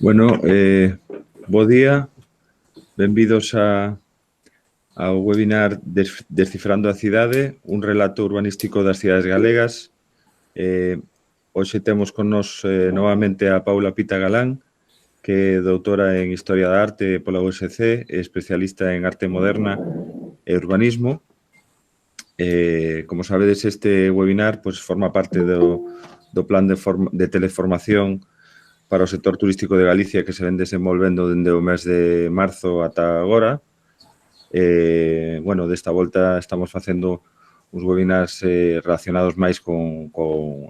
Bueno, bo día, benvidos ao webinar Descifrando a cidade, un relato urbanístico das cidades galegas. Hoxe temos con nos novamente a Paula Pita Galán, que é doutora en Historia da Arte pola USC, especialista en arte moderna e urbanismo. Como sabedes, este webinar forma parte do plan de teleformación para o sector turístico de Galicia que se ven desenvolvendo dende o mes de marzo ata agora. Bueno, desta volta estamos facendo uns webinars relacionados máis con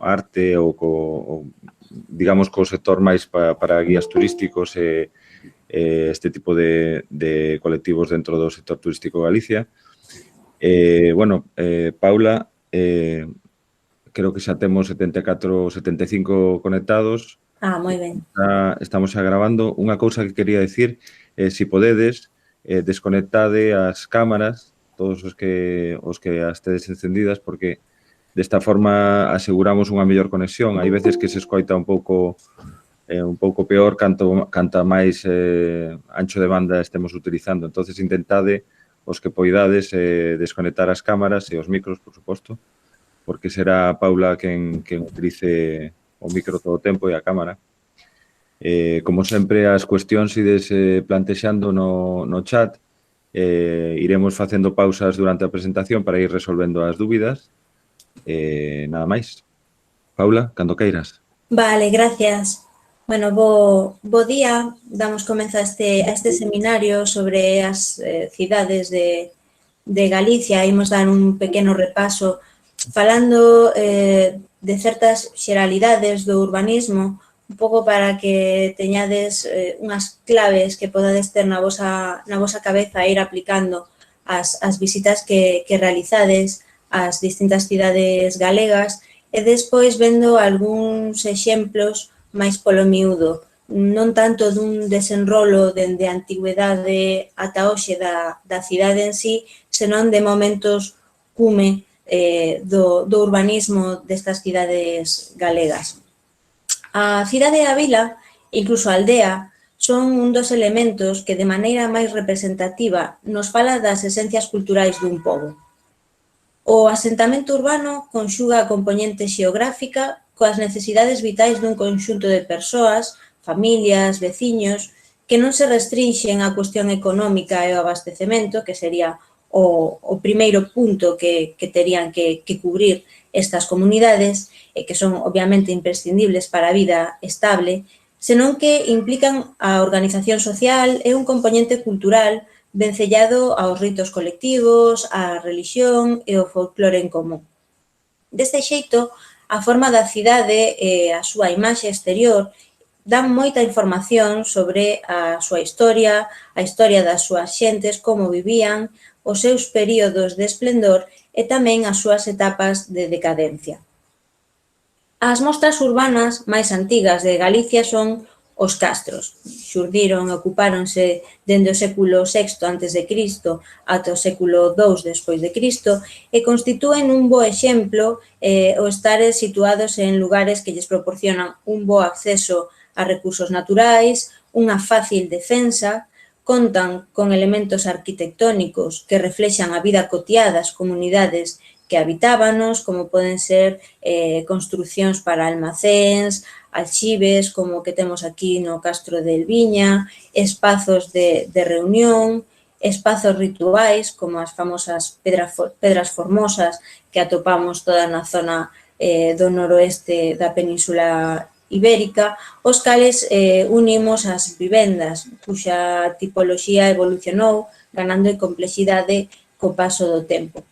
arte ou digamos, co sector máis para guías turísticos e este tipo de colectivos dentro do sector turístico de Galicia. Bueno, Paula, creo que xa temos 74 ou 75 conectados. Moi ben. Estamos xa grabando. Unha cousa que quería decir, se podedes, desconectade as cámaras, todos os que as tedes encendidas, porque desta forma aseguramos unha mellor conexión. Hai veces que se escoita un pouco peor canta máis ancho de banda estemos utilizando. Entonces, intentade, os que poidades, desconectar as cámaras e os micros, por suposto, porque será Paula quen utilice o micro todo o tempo e a cámara. Como sempre, as cuestións ides plantexando no chat. Iremos facendo pausas durante a presentación para ir resolvendo as dúbidas. Nada máis. Paula, cando queiras. Vale, gracias. Bueno, bo día. Damos comezo a este seminario sobre as cidades de Galicia. Imos dar un pequeno repaso falando de certas xeralidades do urbanismo, un pouco para que teñades unhas claves que podades ter na vosa cabeza e ir aplicando as visitas que realizades ás distintas cidades galegas e despois vendo algúns exemplos máis polo miúdo, non tanto dun desenrolo dende a antigüedade ata hoxe da cidade en sí, senón de momentos cume do urbanismo destas cidades galegas. A cidade e a vila, incluso a aldea, son un dos elementos que de maneira máis representativa nos fala das esencias culturais dun pobo. O asentamento urbano conxuga a componente xeográfica coas necesidades vitais dun conxunto de persoas, familias, veciños, que non se restrinxen á cuestión económica e ao abastecemento, que sería o primeiro punto que terían que cubrir estas comunidades, e que son obviamente imprescindibles para a vida estable, senón que implican a organización social e un componente cultural vencellado aos ritos colectivos, á religión e ao folclore en común. Deste xeito, a forma da cidade e a súa imaxe exterior dan moita información sobre a súa historia, a historia das súas xentes, como vivían, os seus períodos de esplendor e tamén as súas etapas de decadencia. As mostras urbanas máis antigas de Galicia son os castros. Xurdiron e ocupáronse dende o século VI a.C. ata o século II despois de Cristo e constitúen un bo exemplo o estar situados en lugares que lles proporcionan un bo acceso a recursos naturais, unha fácil defensa, contan con elementos arquitectónicos que reflexan a vida cotiá das comunidades que habitábanos, como poden ser construcións para almacéns, alxibes, como o que temos aquí no Castro de Elviña, espazos de reunión, espazos rituais, como as famosas pedras formosas que atopamos toda na zona do noroeste da Península Ibérica, os cales unimos as vivendas, cuxa tipoloxía evolucionou, ganando en complexidade co paso do tempo.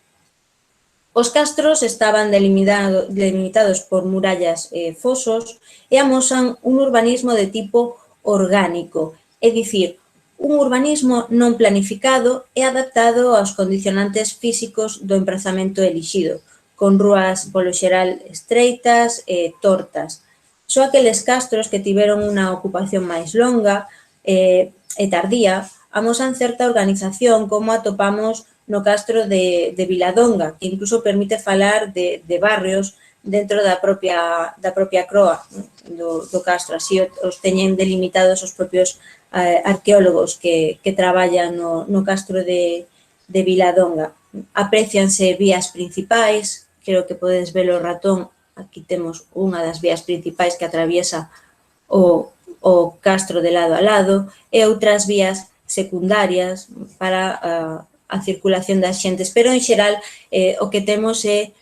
Os castros estaban delimitados por murallas e fosos e amosan un urbanismo de tipo orgánico, é dicir, un urbanismo non planificado e adaptado aos condicionantes físicos do emprazamento elixido, con rúas polo xeral estreitas e tortas. Só aqueles castros que tiveron unha ocupación máis longa e tardía amosan certa organización como atopamos no castro de Viladonga, que incluso permite falar de barrios dentro da propia croa do castro. Así os teñen delimitados os propios arqueólogos que traballan no castro de Viladonga. Aprecianse vías principais, creo que podes ver o ratón, aquí temos unha das vías principais que atraviesa o castro de lado a lado, e outras vías secundarias para a circulación das xentes, pero en xeral o que temos é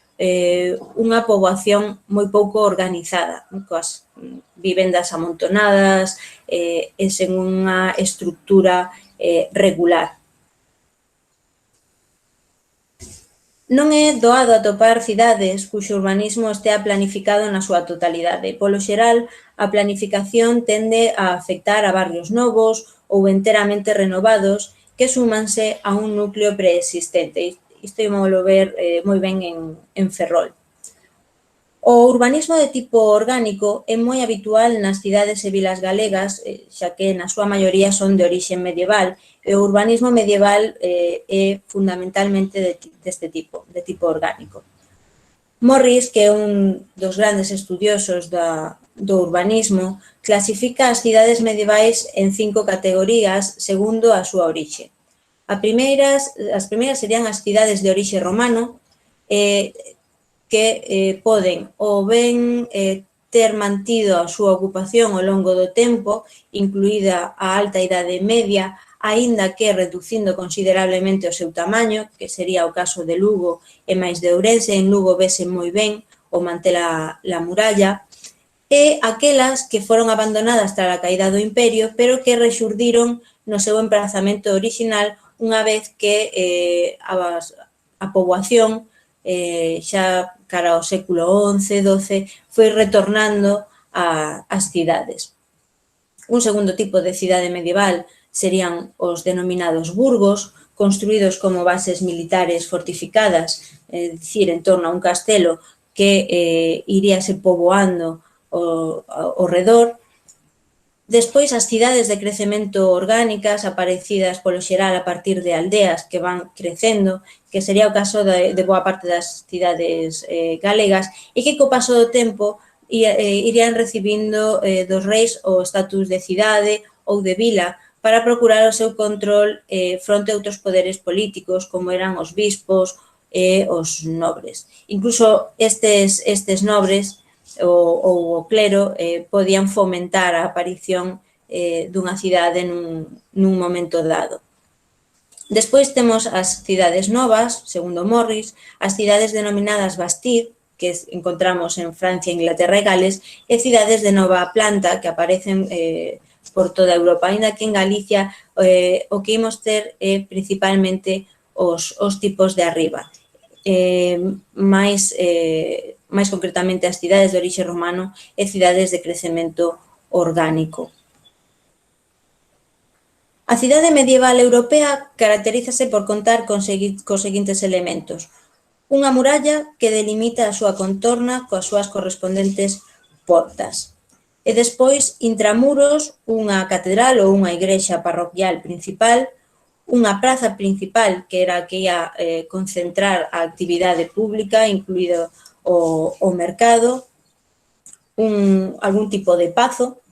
unha poboación moi pouco organizada, coas vivendas amontonadas e sen unha estructura regular. Non é doado atopar cidades cuxo urbanismo estea planificado na súa totalidade. Polo xeral, a planificación tende a afectar a barrios novos ou enteramente renovados que súmanse a un núcleo preexistente. Isto ímolo ver moi ben en Ferrol. O urbanismo de tipo orgánico é moi habitual nas cidades e vilas galegas, xa que na súa maioría son de orixe medieval, e o urbanismo medieval é fundamentalmente deste tipo, de tipo orgánico. Morris, que é un dos grandes estudiosos do urbanismo, clasifica as cidades medievais en 5 categorías segundo a súa orixe. As primeiras serían as cidades de orixe romano, que poden ou ben ter mantido a súa ocupación ao longo do tempo, incluída a alta idade media, aínda que reducindo considerablemente o seu tamaño, que sería o caso de Lugo e máis de Ourense. En Lugo vese moi ben o manter a muralla, e aquelas que foron abandonadas tras a caída do Imperio, pero que rexurdiron no seu emprazamento original unha vez que a poboación xa cara ao século XI, XII, foi retornando ás cidades. Un segundo tipo de cidade medieval serían os denominados burgos, construídos como bases militares fortificadas, é dicir, en torno a un castelo que iríase poboando ao redor. Despois, as cidades de crecemento orgánicas, aparecidas polo xeral a partir de aldeas que van crecendo, que sería o caso de boa parte das cidades galegas, e que co paso do tempo irían recibindo dos reis o estatus de cidade ou de vila para procurar o seu control fronte a outros poderes políticos, como eran os bispos e os nobres. Incluso estes nobres ou o clero podían fomentar a aparición dunha cidade nun momento dado. Despois temos as cidades novas, segundo Morris, as cidades denominadas Bastide, que encontramos en Francia, Inglaterra e Gales, e cidades de nova planta que aparecen por toda Europa, aínda que en Galicia o que imos ter é principalmente os tipos de arriba. máis concretamente as cidades de orixe romano e cidades de crecemento orgánico. A cidade medieval europea caracterízase por contar cos seguintes elementos: unha muralla que delimita a súa contorna coas súas correspondentes portas, e despois, intramuros, unha catedral ou unha igrexa parroquial principal, unha praza principal que era a que ia concentrar a actividade pública, incluído o mercado, algún tipo de pazo,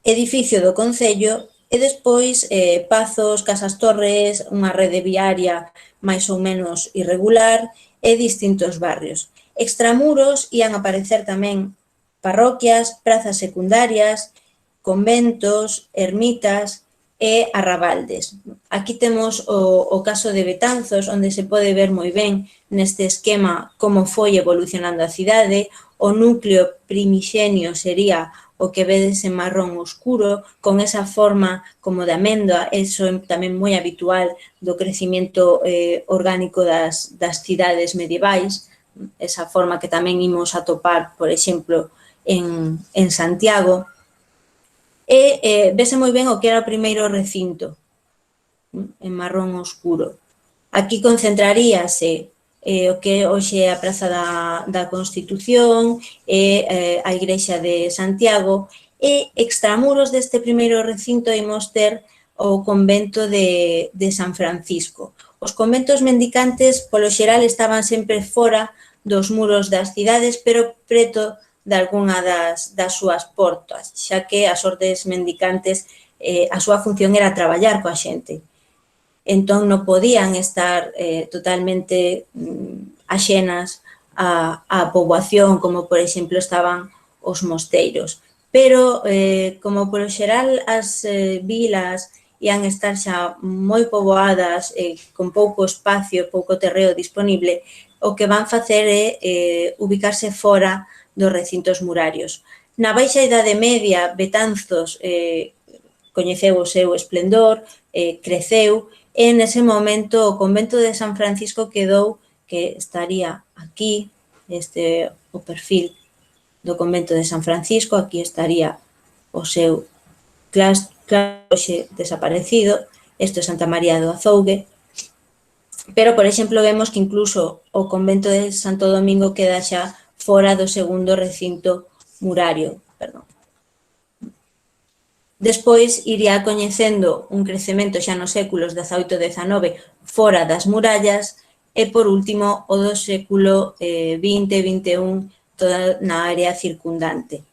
edificio do concello e despois pazos, casas-torres, unha rede viaria máis ou menos irregular e distintos barrios. Extramuros ían aparecer tamén parroquias, prazas secundarias, conventos, ermitas e arrabaldes. Aquí temos o caso de Betanzos, onde se pode ver moi ben neste esquema como foi evolucionando a cidade. O núcleo primixenio sería o que vedes en marrón oscuro, con esa forma como de améndoa, eso é tamén moi habitual do crecimiento orgánico das cidades medievais, esa forma que tamén imos atopar, por exemplo, en Santiago. E vese moi ben o que era o primeiro recinto, en marrón oscuro. Aquí concentraríase o que hoxe é a Praza da Constitución e a Igrexa de Santiago, e extramuros deste primeiro recinto imos ter o convento de San Francisco. Os conventos mendicantes, polo xeral, estaban sempre fora dos muros das cidades, pero preto de algunha das súas portas, xa que as ordes mendicantes, a súa función era traballar coa xente. Entón, non podían estar totalmente axenas á poboación, como, por exemplo, estaban os mosteiros. Pero, como polo xeral as vilas ian estar xa moi poboadas, con pouco espacio, pouco terreo disponible, o que van facer é ubicarse fora dos recintos murarios. Na Baixa Idade Media, Betanzos coñeceu o seu esplendor, creceu, e nese momento o convento de San Francisco quedou, que estaría aquí, o perfil do convento de San Francisco, aquí estaría o seu claustro hoxe desaparecido, isto é Santa María do Azougue, pero, por exemplo, vemos que incluso o convento de Santo Domingo queda xa fora do segundo recinto murario, perdón. Despois iría coñecendo un crecemento xa nos séculos XVIII e XIX fora das murallas e, por último, o do século XX e XXI toda na área circundante.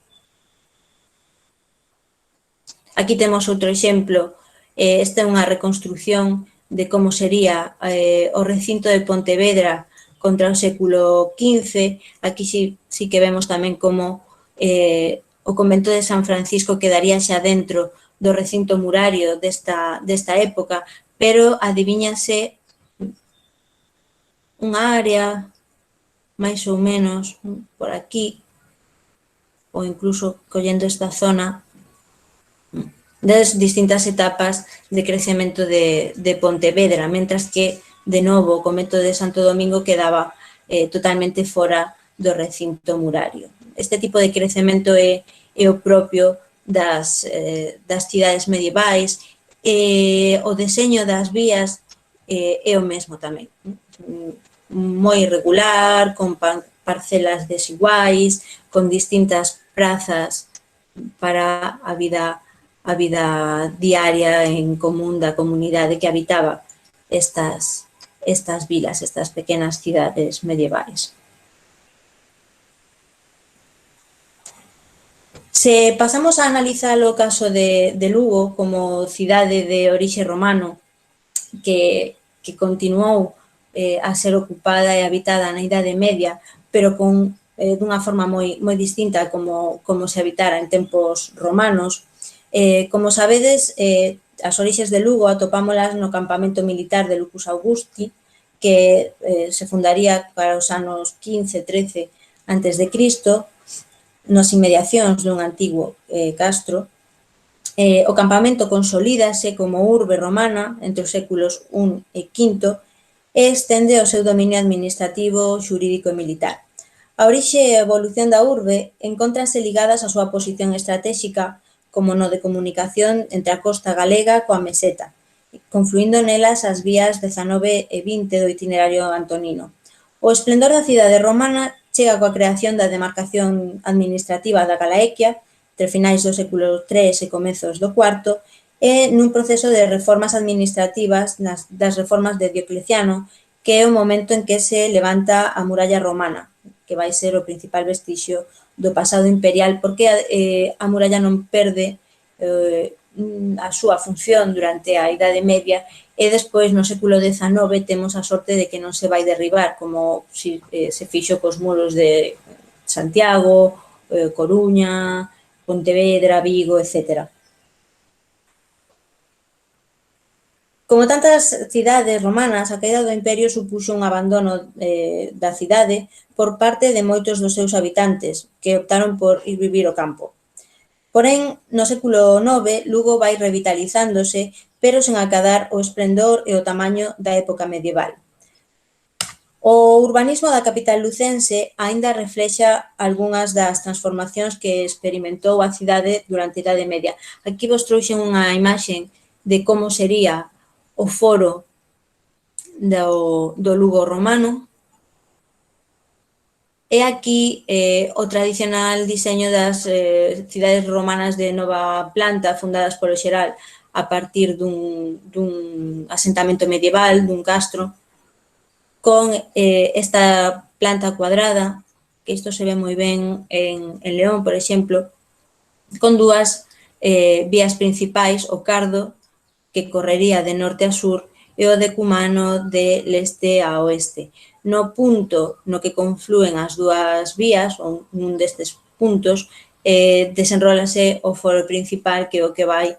Aquí temos outro exemplo. Esta é unha reconstrucción de como sería o recinto de Pontevedra contra o século XV. Aquí sí que vemos tamén como o convento de San Francisco quedaría xa dentro do recinto murario desta época, pero adivíñase unha área máis ou menos por aquí, ou incluso collendo esta zona das distintas etapas de crecemento de Pontevedra, mentras que, de novo, o convento de Santo Domingo quedaba totalmente fora do recinto murario. Este tipo de crecemento é o propio das cidades medievais, o deseño das vías é o mesmo tamén, moi irregular, con parcelas desiguais, con distintas prazas para a vida diaria en común da comunidade que habitaba estas vilas, estas pequenas cidades medievais. Se pasamos a analizar o caso de Lugo como cidade de orixe romano que continuou a ser ocupada e habitada na Idade Media, pero dunha forma moi distinta como se habitara en tempos romanos. Como sabedes, as orixes de Lugo atopámolas no campamento militar de Lucus Augusti, que se fundaría para os anos 15-13 antes de Cristo, nas inmediacións dun antigo castro. O campamento consolídase como urbe romana entre os séculos I e V e estende o seu dominio administrativo, xurídico e militar. A orixe e a evolución da urbe encóntranse ligadas á súa posición estratéxica como no de comunicación entre a costa galega coa meseta, confluindo nelas as vías 19 e 20 do itinerario antonino. O esplendor da cidade romana chega coa creación da demarcación administrativa da Galaequia, entre finais do século III e comezos do IV, e nun proceso de reformas administrativas das reformas de Diocleciano, que é o momento en que se levanta a muralla romana, que vai ser o principal vestixio do pasado imperial, porque a muralla non perde a súa función durante a Idade Media e despois no século XIX temos a sorte de que non se vai derribar como se fixo cos muros de Santiago, Coruña, Pontevedra, Vigo, etc. Como tantas cidades romanas, a caída do imperio supuxo un abandono da cidade por parte de moitos dos seus habitantes que optaron por ir vivir ao campo. Porén, no século IX, Lugo vai revitalizándose, pero sen acadar o esplendor e o tamaño da época medieval. O urbanismo da capital lucense aínda reflexa algunhas das transformacións que experimentou a cidade durante a Idade Media. Aquí vos trouxen unha imaxe de como sería o foro do Lugo romano, e aquí o tradicional diseño das cidades romanas de nova planta fundadas polo xeral a partir dun asentamento medieval, dun castro, con esta planta cuadrada, que isto se ve moi ben en León, por exemplo, con dúas vías principais, o Cardo, que correría de norte a sur, e o decumano de leste a oeste. No punto no que conflúen as dúas vías, ou nun destes puntos, desenrólase o foro principal, que é o que vai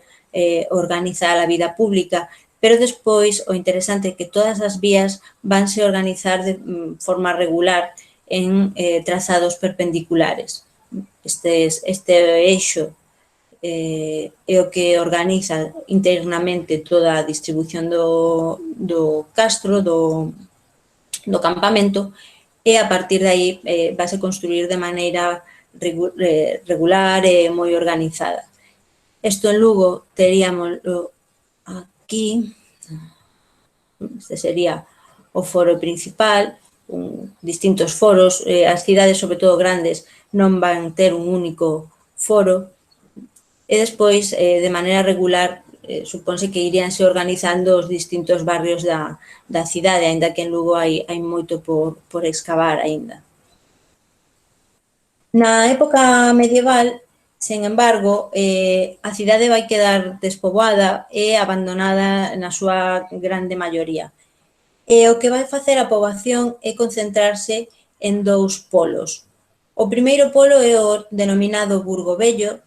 organizar a vida pública, pero despois o interesante é que todas as vías vanse organizar de forma regular en trazados perpendiculares. Este eixo é o que organiza internamente toda a distribución do castro, do campamento, e a partir de aí vase construir de maneira regular e moi organizada. Isto en Lugo teríamos aquí, este sería o foro principal, distintos foros, as cidades, sobre todo grandes, non van ter un único foro, e despois, de maneira regular, supónse que iríanse organizando os distintos barrios da cidade, aínda que en Lugo hai moito por excavar aínda. Na época medieval, sen embargo, a cidade vai quedar despoboada e abandonada na súa grande maioría. E o que vai facer a poboación é concentrarse en dous polos. O primeiro polo é o denominado Burgo Vello,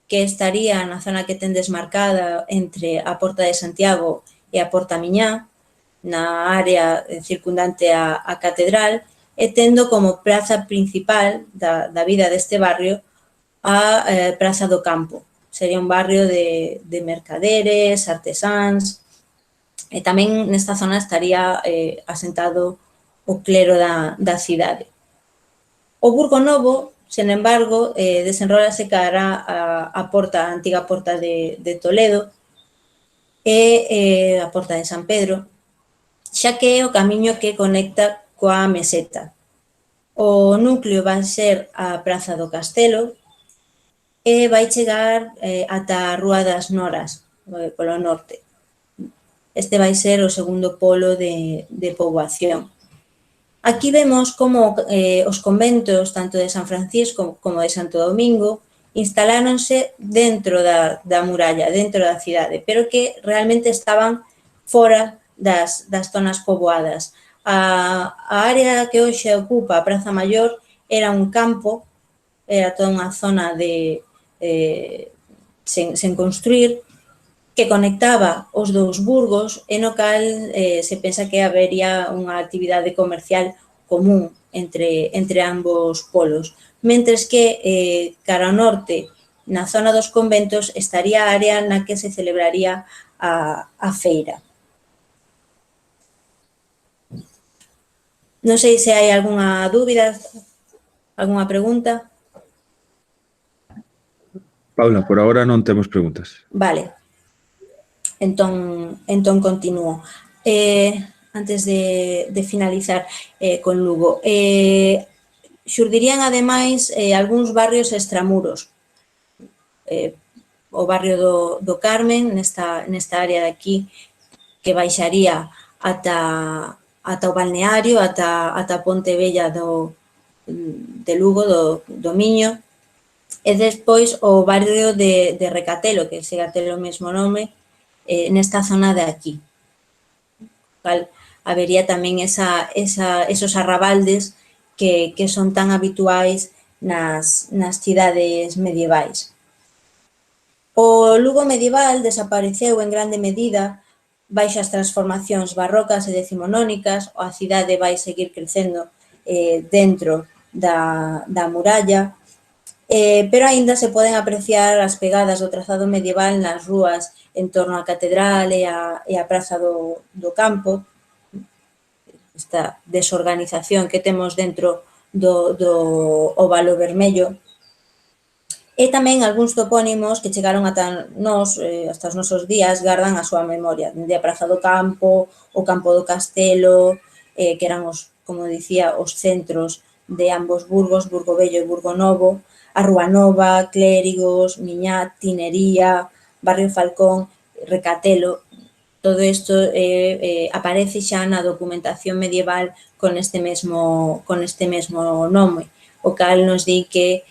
que estaría na zona que tendes marcada entre a Porta de Santiago e a Porta Miñá, na área circundante a Catedral, e tendo como praza principal da vida deste barrio a Praza do Campo. Sería un barrio de mercaderes, artesáns, e tamén nesta zona estaría asentado o clero da cidade. O Burgo Novo, sen embargo, desenrólase cara a antiga porta de Toledo e a porta de San Pedro, xa que é o camiño que conecta coa meseta. O núcleo vai ser a Praza do Castelo e vai chegar ata a Rúa das Noras, polo norte. Este vai ser o segundo polo de poboación. Aquí vemos como os conventos, tanto de San Francisco como de Santo Domingo, instaláronse dentro da muralla, dentro da cidade, pero que realmente estaban fora das zonas poboadas. A área que hoxe ocupa a Praza Maior era un campo, era toda unha zona sen construir, que conectaba os dous burgos e no cal se pensa que habería unha actividade comercial común entre ambos polos. Mentres que cara ao norte, na zona dos conventos, estaría a área na que se celebraría a feira. Non sei se hai algunha dúbida, algunha pregunta. Paula, por agora non temos preguntas. Vale. Entón continúo. Antes de finalizar con Lugo, xurdirían ademais algúns barrios extramuros. O barrio do Carmen, nesta área de aquí, que baixaría ata o balneario, ata a Ponte Vella de Lugo, do Miño, e despois o barrio de Recatelo, que segue a ter o mesmo nome, nesta zona de aquí. Habería tamén esos arrabaldes que son tan habituais nas cidades medievais. O Lugo medieval desapareceu en grande medida baixo as transformacións barrocas e decimonónicas, a cidade vai seguir crecendo dentro da muralla, pero aínda se poden apreciar as pegadas do trazado medieval nas rúas en torno á Catedral e a Praza do Campo, esta desorganización que temos dentro do Óvalo Vermello, e tamén algúns topónimos que chegaron ata os nosos días, gardan a súa memoria, dende a Praza do Campo, o Campo do Castelo, que eran como dicía, os centros de ambos burgos, Burgo Vello e Burgo Novo, a Rúa Nova, Clérigos, Miñá, Tinería, Barrio Falcón, recatelo. Todo isto aparece xa na documentación medieval con este mesmo nome, o cal nos di que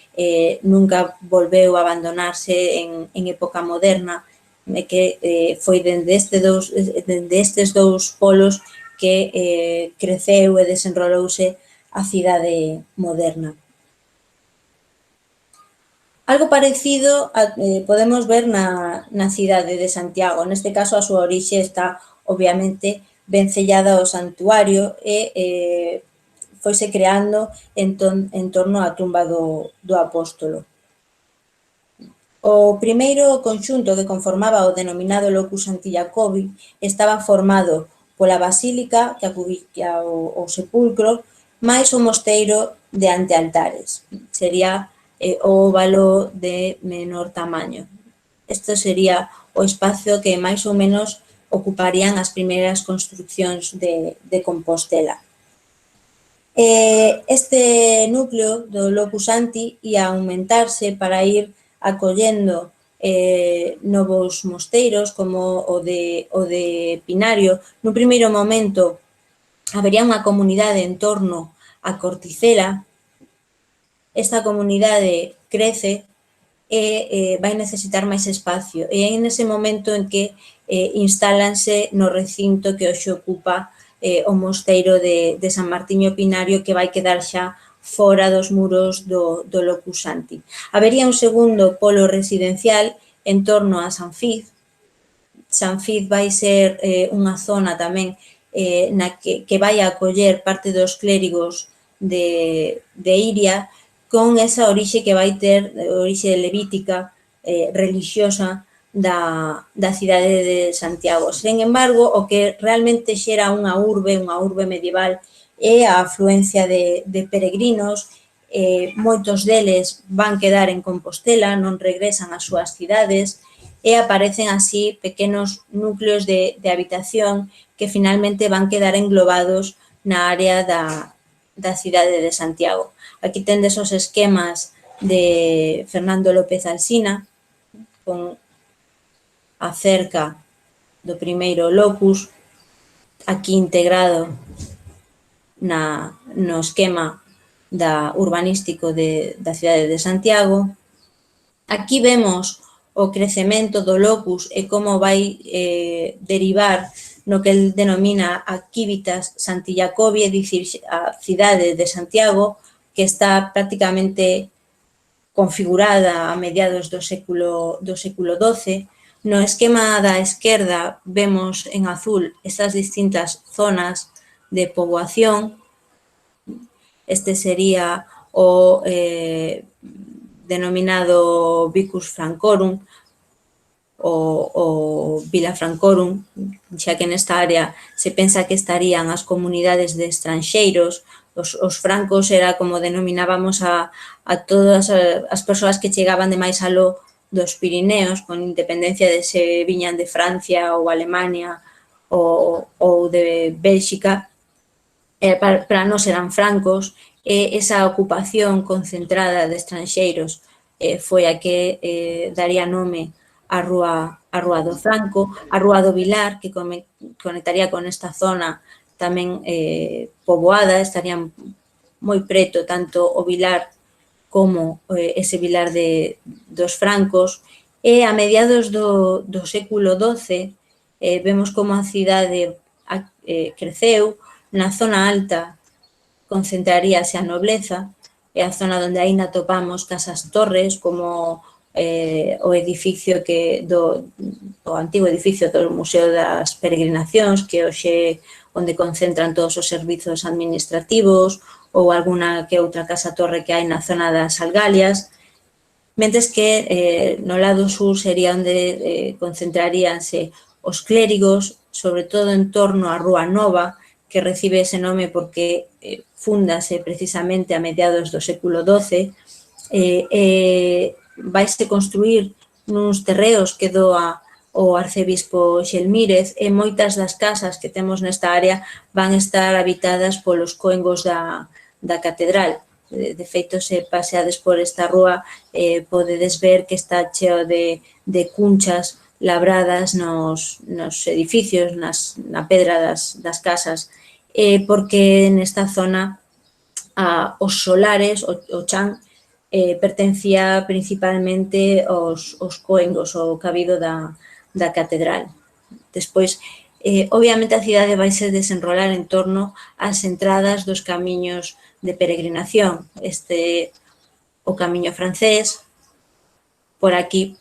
nunca volveu a abandonarse en época moderna, e que foi dende estes dous polos que creceu e desenrolouse a cidade moderna. Algo parecido podemos ver na cidade de Santiago. Neste caso, a súa orixe está, obviamente, ben sellada ao santuario e foise creando en torno á tumba do apóstolo. O primeiro conxunto que conformaba o denominado Locus Sancti Jacobi estaba formado pola basílica que acubía o sepulcro máis o mosteiro de antealtares. Sería o óvalo de menor tamaño. Este sería o espacio que máis ou menos ocuparían as primeiras construccións de Compostela. Este núcleo do Locus Sancti ia aumentarse para ir acollendo novos mosteiros como o de Pinario. Nun primeiro momento habería unha comunidade en torno a Corticela. Esta comunidade crece e vai necesitar máis espacio. E é nese momento en que instálanse no recinto que hoxe ocupa o mosteiro de San Martiño Pinario, que vai quedar xa fora dos muros do Locus Sancti. Habería un segundo polo residencial en torno a San Fiz. San Fiz vai ser unha zona tamén na que vai acoller parte dos clérigos de Iria, con esa orixe que vai ter, orixe levítica, relixiosa da cidade de Santiago. Sen embargo, o que realmente xera unha urbe medieval, é a afluencia de peregrinos. Moitos deles van quedar en Compostela, non regresan ás súas cidades, e aparecen así pequenos núcleos de habitación que finalmente van quedar englobados na área da cidade de Santiago. Aquí tendes os esquemas de Fernando López Alsina, con a cerca do primeiro locus, aquí integrado no esquema urbanístico da cidade de Santiago. Aquí vemos o crecemento do locus e como vai derivar no que el denomina a Civitas Sancti Jacobi, é dicir, a cidade de Santiago, que está prácticamente configurada a mediados do século XII. No esquema da esquerda vemos en azul estas distintas zonas de poboación. Este sería o denominado Vicus Francorum o Vila Francorum, xa que nesta área se pensa que estarían as comunidades de estranxeiros. Os francos era como denominábamos a todas as persoas que chegaban de máis aló dos Pirineos, con independencia de se viñan de Francia ou Alemania ou de Bélxica. Para nós eran francos, e esa ocupación concentrada de estranxeiros foi a que daría nome á Rúa do Franco, a Rúa do Vilar, que conectaría con esta zona tamén poboada. Estarían moi preto tanto o Vilar como ese Vilar dos francos. E a mediados do século XII vemos como a cidade creceu. Na zona alta concentraríase a nobleza, é a zona onde aínda topamos casas torres, como o edificio o antigo edificio do Museo das Peregrinacións, que hoxe onde concentran todos os servizos administrativos, ou alguna que outra casa torre que hai na zona das Algalias, mentres que no lado sur sería onde concentraríanse os clérigos, sobre todo en torno á Rúa Nova, que recibe ese nome porque fúndase precisamente a mediados do século XII, vaise construir nuns terreos que doa o arcebispo Xelmírez, e moitas das casas que temos nesta área van estar habitadas polos coengos da catedral. De feito, se paseades por esta rúa, podedes ver que está cheo de cunchas labradas nos edificios, na pedra das casas, porque nesta zona os solares, o chan, pertencía principalmente aos coengos, o cabido da catedral. Despois, obviamente, a cidade vai se desenrolar en torno ás entradas dos camiños de peregrinación. O camiño francés, por aquí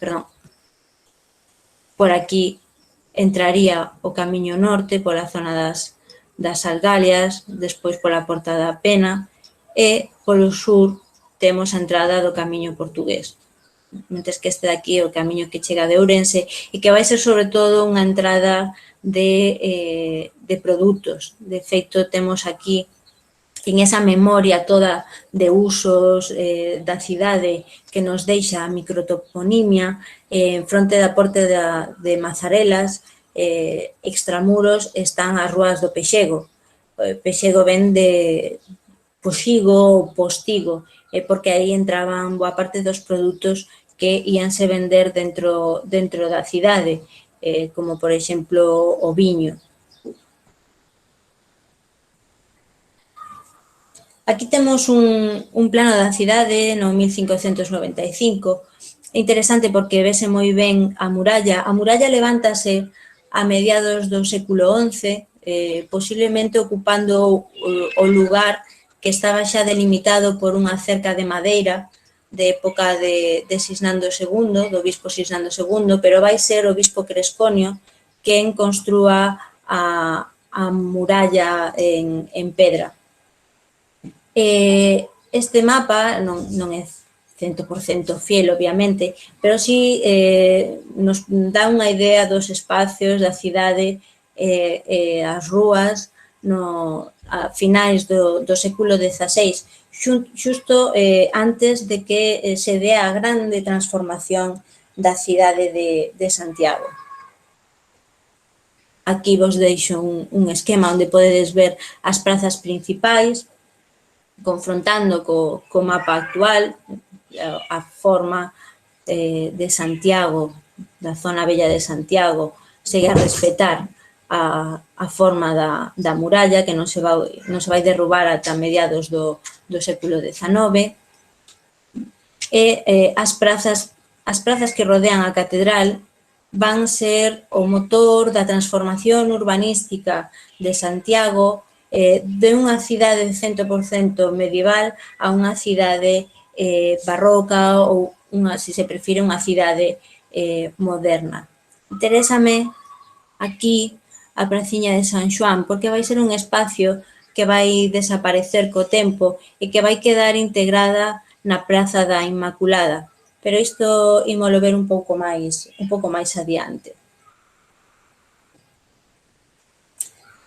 entraría o camiño norte pola zona das Algalias, despois pola Porta da Pena, e polo sur temos a entrada do camiño portugués. Mentres que este daqui é o camiño que chega de Ourense e que vai ser sobre todo unha entrada de produtos. De feito, temos aquí en esa memoria toda de usos da cidade que nos deixa a microtoponimia, en fronte da Porta de Mazarelas, extramuros, están as rúas do Pexego. Pexego ven de poxigo ou postigo, porque aí entraban boa parte dos produtos que íanse vender dentro da cidade, como, por exemplo, o viño. Aquí temos un plano da cidade no 1595. É interesante porque vese moi ben a muralla. A muralla levántase a mediados do século XI, posiblemente ocupando o lugar que estaba xa delimitado por unha cerca de madeira de época de Sisnando II, do bispo Sisnando II, pero vai ser o bispo Cresconio quen construa a muralla en pedra. Este mapa non é 100% fiel, obviamente, pero sí nos dá unha idea dos espacios da cidade e as rúas a finais do século XVI, xusto antes de que se dea a grande transformación da cidade de Santiago. Aquí vos deixo un esquema onde podedes ver as prazas principais, confrontando co mapa actual, a forma de Santiago, da zona bella de Santiago, segue a respetar a forma da muralla, que non se vai derrubar ata mediados do século XIX, e as prazas que rodean a catedral van ser o motor da transformación urbanística de Santiago, de unha cidade 100% medieval a unha cidade barroca ou, se se prefire, unha cidade moderna. Interésame aquí a praciña de San Xoán, porque vai ser un espacio que vai desaparecer co tempo e que vai quedar integrada na Praza da Inmaculada, pero isto ímolo ver un pouco máis adiante.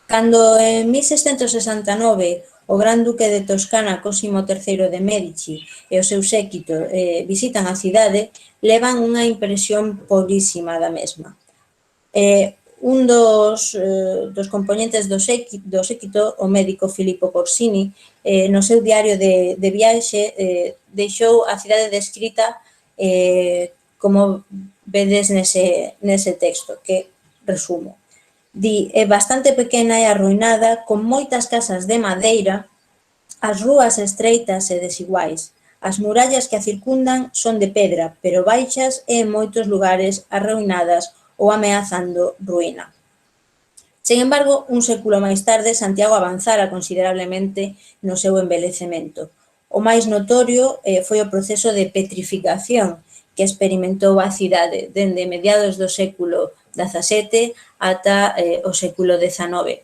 Cando en 1669 o Gran Duque de Toscana, Cosimo III de Médici, e o seu séquito visitan a cidade, levan unha impresión pobrísima da mesma. Un dos componentes do séquito, o médico Filippo Corsini, no seu diario de viaxe, deixou a cidade descrita como vedes nese texto, que resumo. Di, é bastante pequena e arruinada, con moitas casas de madeira, as rúas estreitas e desiguais. As murallas que a circundan son de pedra, pero baixas e en moitos lugares arruinadas ou ameazando ruína. Sen embargo, un século máis tarde, Santiago avanzara considerablemente no seu envelecemento. O máis notorio foi o proceso de petrificación que experimentou a cidade dende mediados do século XVII ata o século XIX.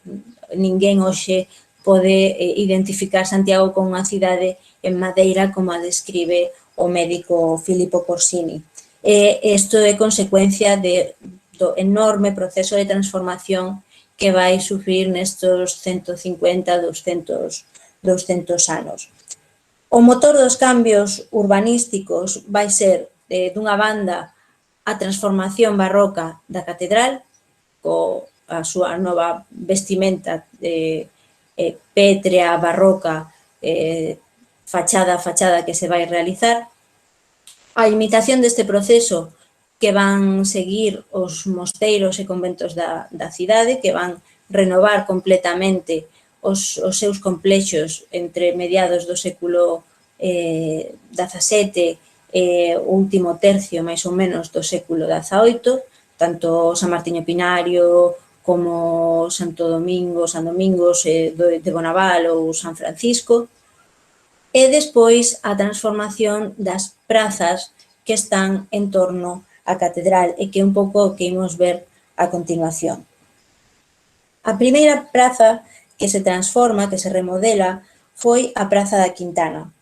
Ninguén hoxe pode identificar Santiago como unha cidade en madeira como a describe o médico Filippo Corsini. Isto é consecuencia do enorme proceso de transformación que vai sufrir nestos 150, 200 anos. O motor dos cambios urbanísticos vai ser, dunha banda, a transformación barroca da catedral, coa súa nova vestimenta pétrea, barroca, fachada que se vai realizar. A imitación deste proceso que van seguir os mosteiros e conventos da cidade, que van renovar completamente os seus complexos entre mediados do século XVII e o último tercio, máis ou menos, do século XVIII, tanto San Martiño Pinario como San Domingos de Bonaval ou San Francisco, e despois a transformación das prazas que están en torno á catedral e que é un pouco o que imos ver a continuación. A primeira praza que se transforma, que se remodela, foi a Praza da Quintana,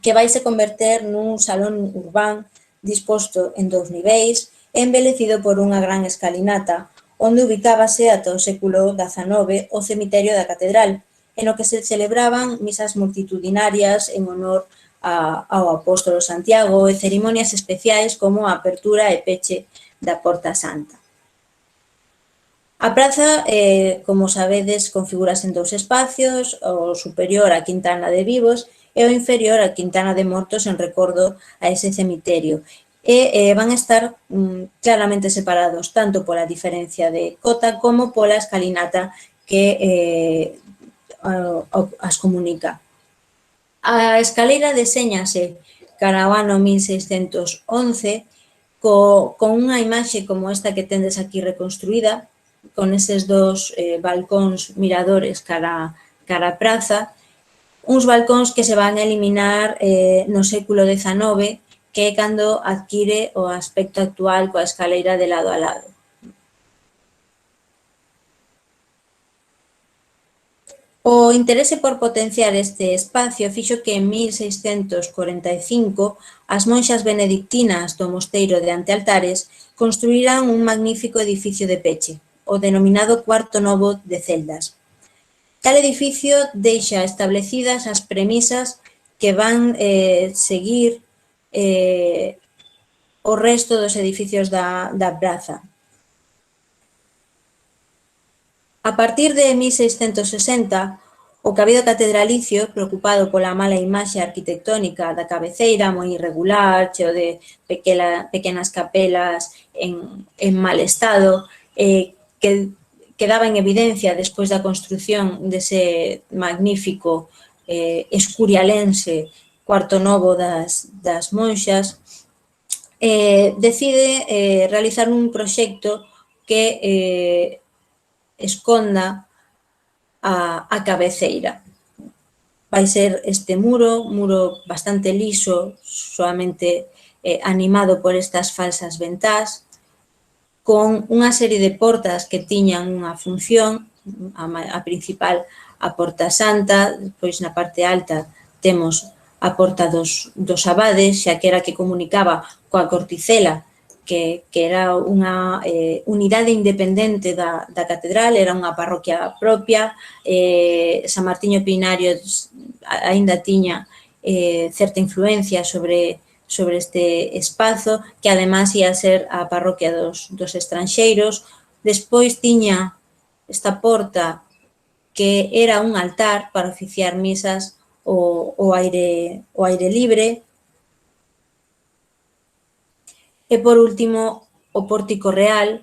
que vai se converter nun salón urbán disposto en 2 niveis e embelecido por unha gran escalinata, onde ubicábase ata o século XIX o cemiterio da catedral, en o que se celebraban misas multitudinarias en honor ao apóstolo Santiago e cerimonias especiais como a apertura e peche da Porta Santa. A praza, como sabedes, configurase en 2 espacios, o superior a Quintana de Vivos e o inferior a Quintana de Mortos en recordo a ese cemiterio. E van estar claramente separados tanto pola diferencia de cota como pola escalinata que as comunica. A escaleira deséñase cara ao ano 1611 con unha imaxe como esta que tendes aquí reconstruída, con eses 2 balcóns miradores cara a praza, uns balcóns que se van a eliminar no século XIX, que é cando adquire o aspecto actual coa escaleira de lado a lado. O interese por potenciar este espacio fixo que en 1645 as monxas benedictinas do mosteiro de Antealtares construíran un magnífico edificio de peche, o denominado Cuarto Novo de Celdas. Tal edificio deixa establecidas as premisas que van seguir o resto dos edificios da praza. A partir de 1660, o Cabildo Catedralicio, preocupado pola mala imaxe arquitectónica da cabeceira, moi irregular, cheo de pequenas capelas en mal estado, que quedaba en evidencia despois da construción dese magnífico escurialense Cuarto Novo das monxas, decide realizar un proxecto que esconda a cabeceira. Vai ser este muro bastante liso, soamente animado por estas falsas ventás, con unha serie de portas que tiñan unha función, a principal a Porta Santa, pois na parte alta temos a Porta dos Abades, xa que era que comunicaba coa Corticela, que era unha unidade independente da catedral, era unha parroquia propia. San Martiño Pinario aínda tiña certa influencia sobre este espazo, que además ia ser a parroquia dos estranxeiros. Despois tiña esta porta que era un altar para oficiar misas ao aire libre. E, por último, o Pórtico Real,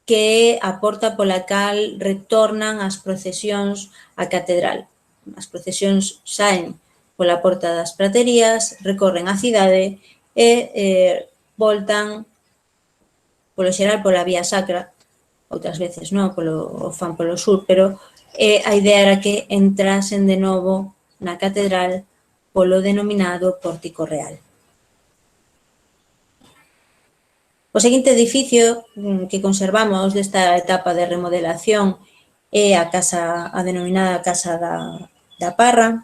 que é a porta pola cal retornan as procesións á catedral. As procesións saen pola Porta das Praterías, recorren a cidade e voltan, polo xeral, pola Vía Sacra, outras veces non, o fan polo sur, pero a idea era que entrasen de novo na catedral polo denominado Pórtico Real. O seguinte edificio que conservamos desta etapa de remodelación é a denominada Casa da Parra.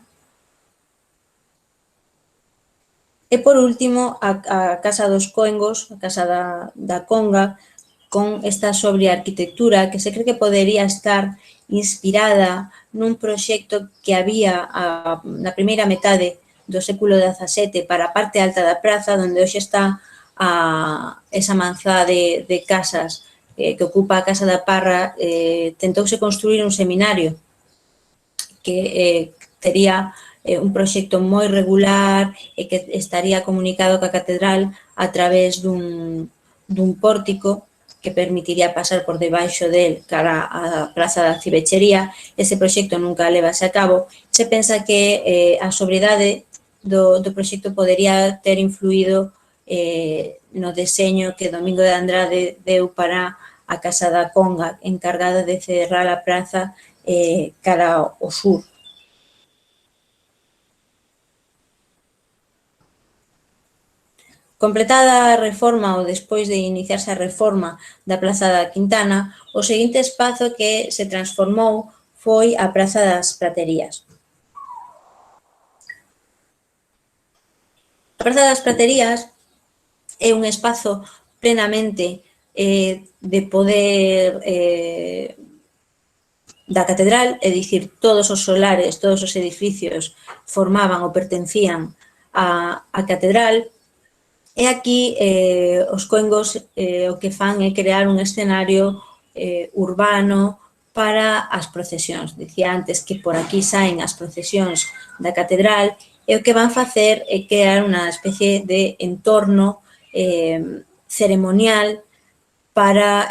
E, por último, a Casa dos Coengos, a Casa da Conga, con esta sobria arquitectura que se cree que podería estar inspirada nun proxecto que había na primeira metade do século XVII para a parte alta da praza, onde hoxe está esa manzada de casas que ocupa a Casa da Parra. Tentouse construir un seminario que tería un proxecto moi regular e que estaría comunicado ca catedral a través dun pórtico que permitiría pasar por debaixo del cara á Praza da Cibechería. Ese proxecto nunca levase a cabo. Se pensa que a sobriedade do proxecto podería ter influído no deseño que Domingo de Andrade deu para a Casa da Conga, encargada de cerrar a praza cara ao sur. Completada a reforma ou despois de iniciarse a reforma da Praza da Quintana, o seguinte espazo que se transformou foi a Praza das Praterías. A Praza das Praterías é un espazo plenamente de poder da catedral, é dicir, todos os solares, todos os edificios formaban ou pertencían á catedral. E aquí os coengos o que fan é crear un escenario urbano para as procesións. Dicía antes que por aquí saen as procesións da catedral e o que van facer é crear unha especie de entorno ceremonial para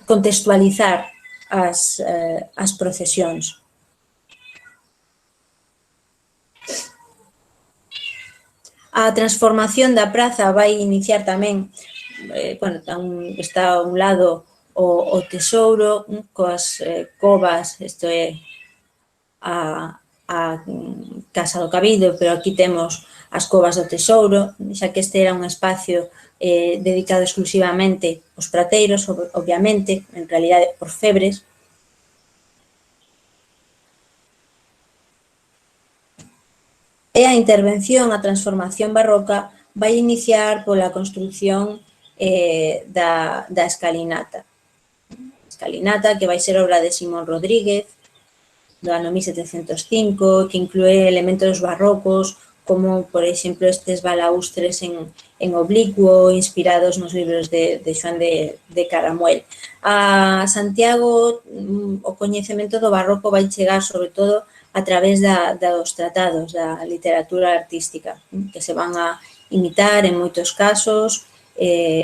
contextualizar as procesións. A transformación da praza vai iniciar tamén, está a un lado o tesouro coas covas, isto é a Casa do Cabildo, pero aquí temos as covas do tesouro, xa que este era un espacio dedicado exclusivamente aos prateiros, obviamente, en realidade por febres. E a intervención, a transformación barroca, vai iniciar pola construción da escalinata. Escalinata que vai ser obra de Simón Rodríguez, do ano 1705, que inclúe elementos barrocos, como, por exemplo, estes balaustres en oblicuo, inspirados nos libros de Xoán de Caramuel. A Santiago, o coñecemento do barroco vai chegar, sobre todo, a través dos tratados, da literatura artística, que se van a imitar en moitos casos,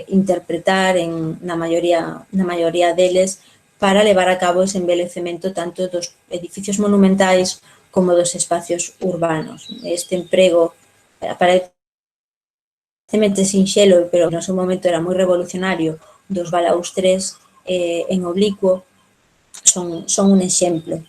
interpretar na maioría deles, para levar a cabo ese envelecemento tanto dos edificios monumentais como dos espacios urbanos. Este emprego aparentemente sinxelo, pero no seu momento era moi revolucionario, dos balaustres en oblicuo, son un exemplo.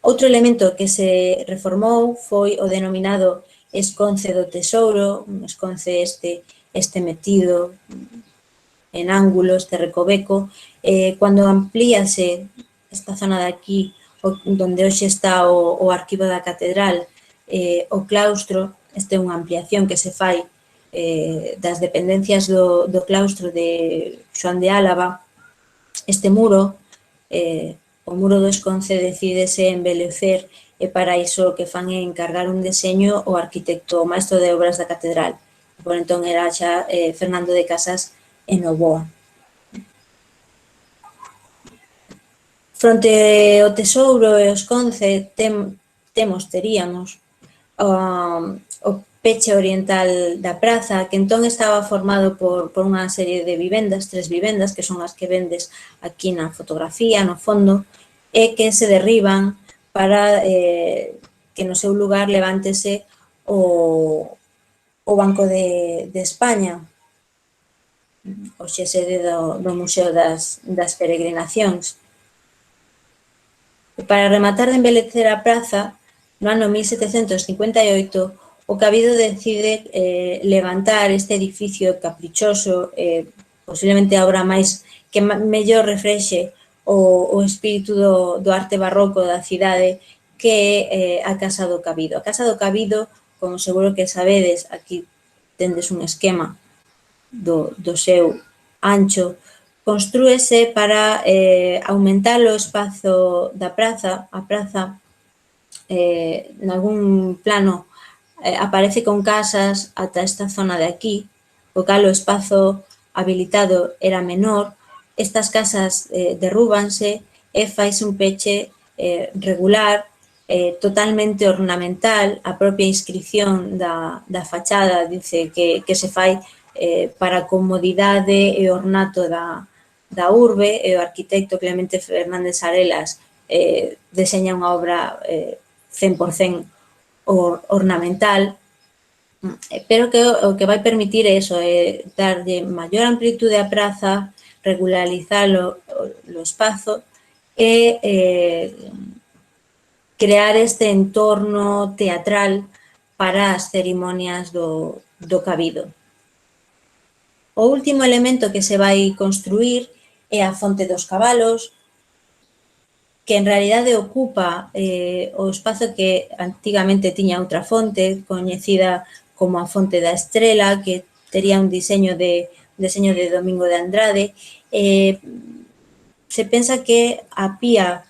Outro elemento que se reformou foi o denominado esconce do tesouro, un esconce este metido en ángulo, este recoveco. Cando amplíase esta zona de aquí, onde hoxe está o arquivo da catedral, o claustro, esta é unha ampliación que se fai das dependencias do claustro de Xoán de Álava. Este muro, o muro do esconce, decídese embelecer e para iso o que fan é encargar un deseño ao arquitecto, o maestro de obras da catedral. Por entón era xa Fernando de Casas e Novoa. Fronte ao tesouro e o esconce teríamos o peche oriental da praza, que entón estaba formado por unha serie de vivendas, 3 vivendas, que son as que vendes aquí na fotografía, no fondo, e que se derriban para que no seu lugar levántese o Banco de España, hoxe sede do Museo das Peregrinacións. Para rematar de embelecer a praza, no ano 1758, o Cabildo decide levantar este edificio caprichoso, posiblemente a obra máis que mellor reflexe o espírito do arte barroco da cidade, que é a Casa do Cabido. A Casa do Cabido, como seguro que sabedes, aquí tendes un esquema do seu ancho, construíse para aumentar o espazo da praza. A praza, en algún plano, aparece con casas ata esta zona de aquí, o cal o espazo habilitado era menor. Estas casas derrúbanse e faise un peche regular, totalmente ornamental. A propia inscripción da fachada dice que se fai para a comodidade e ornato da urbe, e o arquitecto Clemente Fernández Arelas deseña unha obra 100% ornamental, pero que o que vai permitir é eso, darlle maior amplitude á praza, regularizar o espazo e crear este entorno teatral para as cerimonias do cabido. O último elemento que se vai construir é a fonte dos cabalos, que en realidade ocupa o espazo que antigamente tiña outra fonte, coñecida como a fonte da Estrela, que tería un diseño de Domingo de Andrade. Se pensa que a pía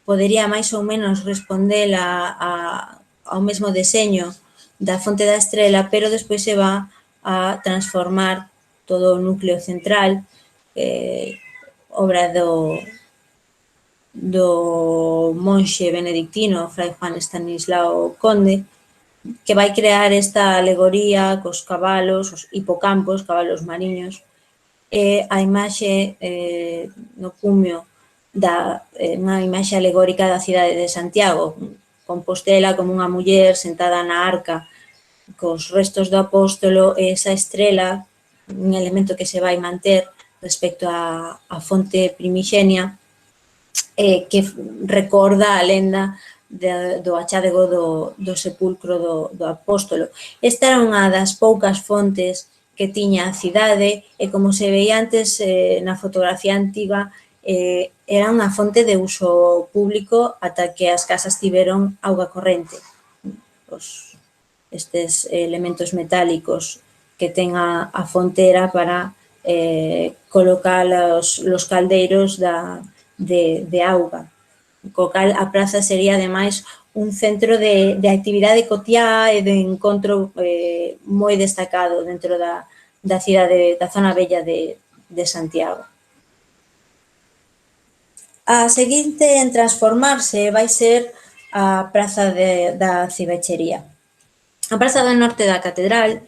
podería máis ou menos responder ao mesmo deseño da fonte da Estrela, pero despois se va a transformar todo o núcleo central, obra do monxe benedictino Fray Juan Estanislao Conde, que vai crear esta alegoría cos cabalos, os hipocampos, cabalos mariños, e a imaxe no cumio unha imaxe alegórica da cidade de Santiago, Compostela como unha muller sentada na arca cos restos do apóstolo e esa estrela, un elemento que se vai manter respecto á fonte primixenia, que recorda a lenda do achádego do sepulcro do apóstolo. Esta era unha das poucas fontes que tiña a cidade e, como se veía antes na fotografía antiga, era unha fonte de uso público ata que as casas tiveron auga corrente. Estes elementos metálicos que ten a fonte era para colocar os caldeiros de auga, co cal a praza sería, ademais, un centro de actividade cotiá e de encontro moi destacado dentro da cidade, da zona bella de Santiago. A seguinte en transformarse vai ser a praza da Cibechería. A praza do norte da catedral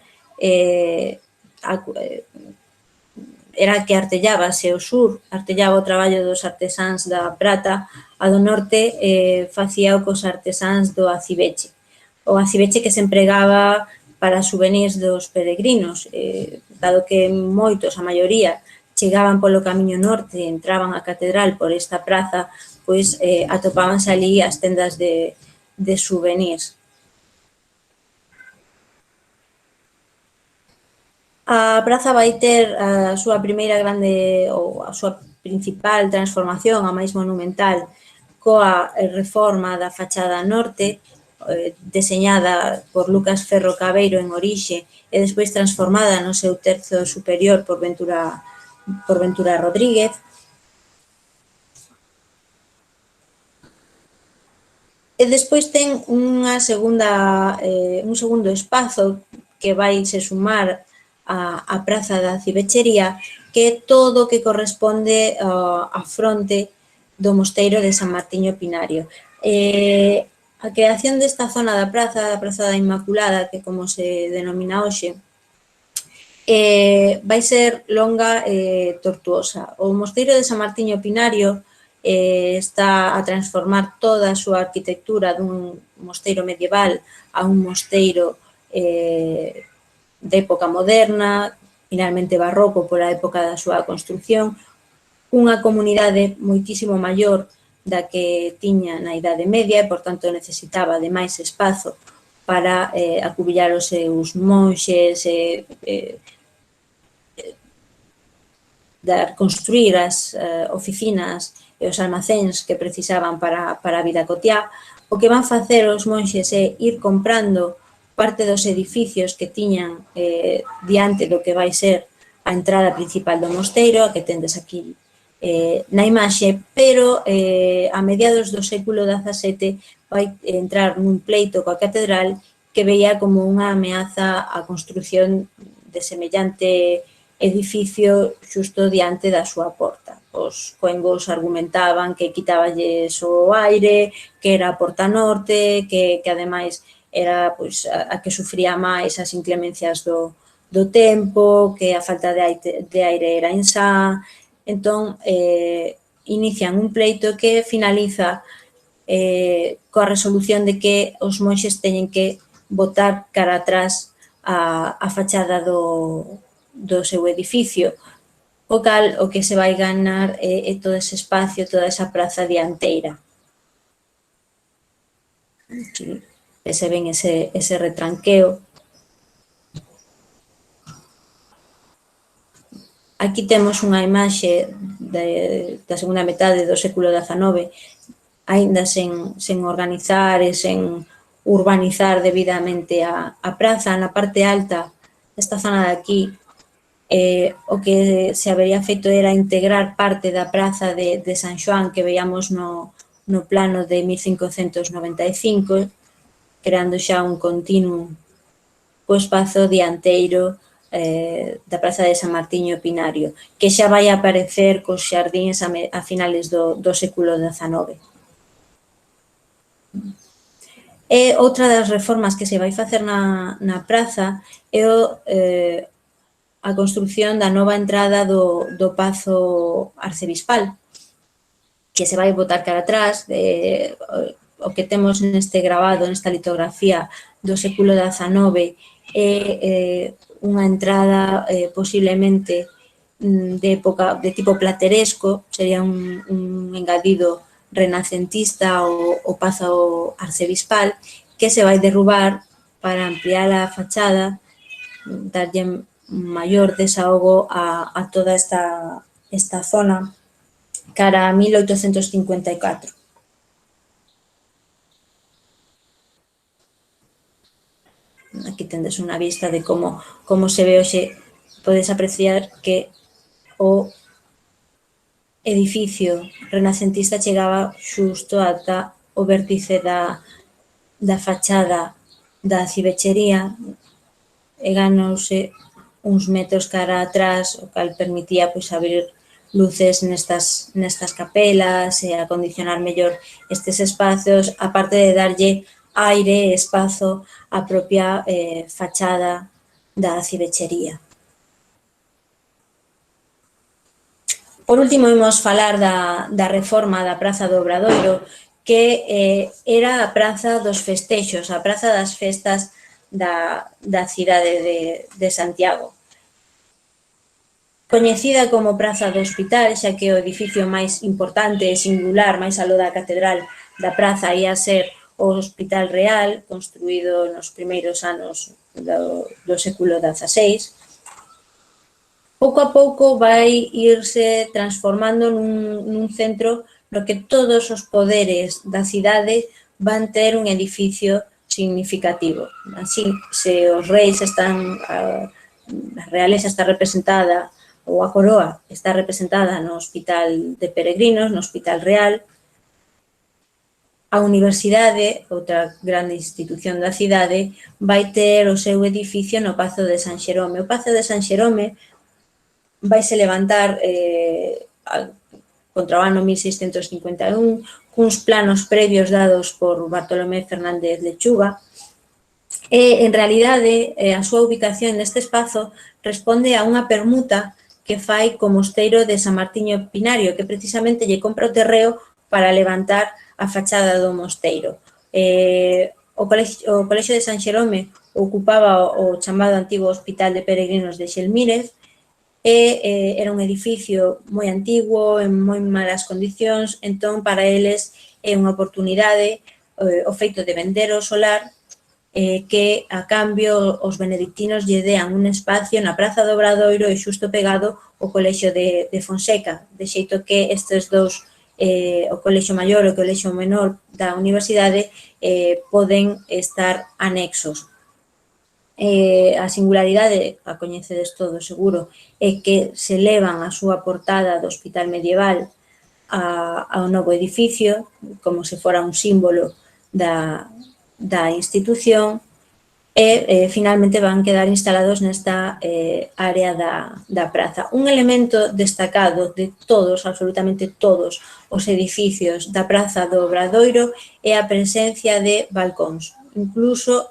era que artellábase o sur, artellaba o traballo dos artesáns da prata, a do norte facía o cos artesáns do acibeche. O acibeche que se empregaba para souvenirs dos peregrinos, dado que moitos, a maioría, chegaban polo camiño norte e entraban á catedral por esta praza, pois atopábanse ali as tendas de souvenirs. A praza vai ter a súa primeira grande, ou a súa principal transformación, a máis monumental, coa reforma da fachada norte, deseñada por Lucas Ferro Cabeiro en orixe e despois transformada no seu terzo superior por Ventura Rodríguez. E despois ten un segundo espazo que vai se sumar a praza da Cibechería, que é todo o que corresponde á fronte do mosteiro de San Martiño Pinario. A creación desta zona da praza da Inmaculada, que como se denomina hoxe, vai ser longa e tortuosa. O mosteiro de San Martiño Pinario está a transformar toda a súa arquitectura dun mosteiro medieval a un mosteiro de época moderna, finalmente barroco pola época da súa construcción, unha comunidade moitísimo maior da que tiña na Idade Media e, por tanto, necesitaba de máis espazo para acubillar os seus monxes e construir as oficinas e os almacéns que precisaban para a vida cotiá. O que van facer os monxes é ir comprando parte dos edificios que tiñan diante do que vai ser a entrada principal do mosteiro, a que tendes aquí na imaxe, pero a mediados do século XVII vai entrar nun pleito coa catedral que veía como unha ameaza a construción de semellante edificio xusto diante da súa porta. Os coengos argumentaban que quitaballes o aire, que era a porta norte, que ademais era pois, a que sufría máis as inclemencias do tempo, que a falta de aire era insá. Entón, inician un pleito que finaliza coa resolución de que os monxes teñen que botar cara atrás a fachada do seu edificio, o cal o que se vai ganar é todo ese espacio, toda esa praza dianteira. Aquí se ven ese retranqueo. Aquí temos unha imaxe da segunda metade do século XIX, aínda sen organizar e sen urbanizar debidamente a praza. Na parte alta, esta zona de aquí, o que se habería feito era integrar parte da praza de San Xoán que veíamos no plano de 1595, creando xa un continuo co espazo dianteiro da praza de San Martiño Pinario, que xa vai aparecer cos xardíns a finales do século XIX. E outra das reformas que se vai facer na praza é a construción da nova entrada do Pazo Arcebispal, que se vai botar cara atrás. O que temos neste grabado, nesta litografía do século XIX, é unha entrada posiblemente de tipo plateresco, sería un engadido renacentista o Pazo Arcebispal, que se vai derrubar para ampliar a fachada, darlle maior desahogo a toda esta zona cara a 1854. Aquí tendes unha vista de como se ve hoxe. Podes apreciar que o edificio renacentista chegaba xusto ata o vértice da fachada da cibechería e ganouse uns metros cara atrás, o cal permitía pois abrir luces nestas capelas e acondicionar mellor estes espacios, aparte de darlle aire e espazo á propia fachada da cibechería. Por último, imos falar da reforma da Praza do Obradoiro, que era a praza dos festexos, a praza das festas da cidade de Santiago. Coñecida como Praza do Hospital, xa que o edificio máis importante e singular, máis aló da catedral da praza, ia ser o Hospital Real, construído nos primeiros anos do século XVI. Pouco a pouco vai irse transformando nun centro no que todos os poderes da cidade van ter un edificio significativo. Así, se os reis están, a realeza está representada, ou a coroa está representada no Hospital de Peregrinos, no Hospital Real, a Universidade, outra grande institución da cidade, vai ter o seu edificio no Pazo de San Xerome. O Pazo de San Xerome vaise levantar contra o ano 1651, cuns planos previos dados por Bartolomé Fernández Lechuga, e, en realidade, a súa ubicación neste espazo responde a unha permuta que fai co mosteiro de San Martiño Pinario, que precisamente lle compra o terreo para levantar a fachada do mosteiro. O Colexio de San Xerome ocupaba o chamado antigo Hospital de Peregrinos de Xelmírez, e era un edificio moi antigo, en moi malas condicións, entón para eles é unha oportunidade o feito de vender o solar, que a cambio os benedictinos lle dean un espacio na Praza do Obradoiro e xusto pegado o Colexio de Fonseca, de xeito que estes dous, o Colexio Maior e o Colexio Menor da Universidade, poden estar anexos. A singularidade, a coñecedes todos seguro, é que se levan a súa portada do Hospital Medieval ao novo edificio, como se fora un símbolo da institución, e finalmente van quedar instalados nesta área da praza. Un elemento destacado de todos, absolutamente todos, os edificios da Praza do Obradoiro é a presencia de balcóns. Incluso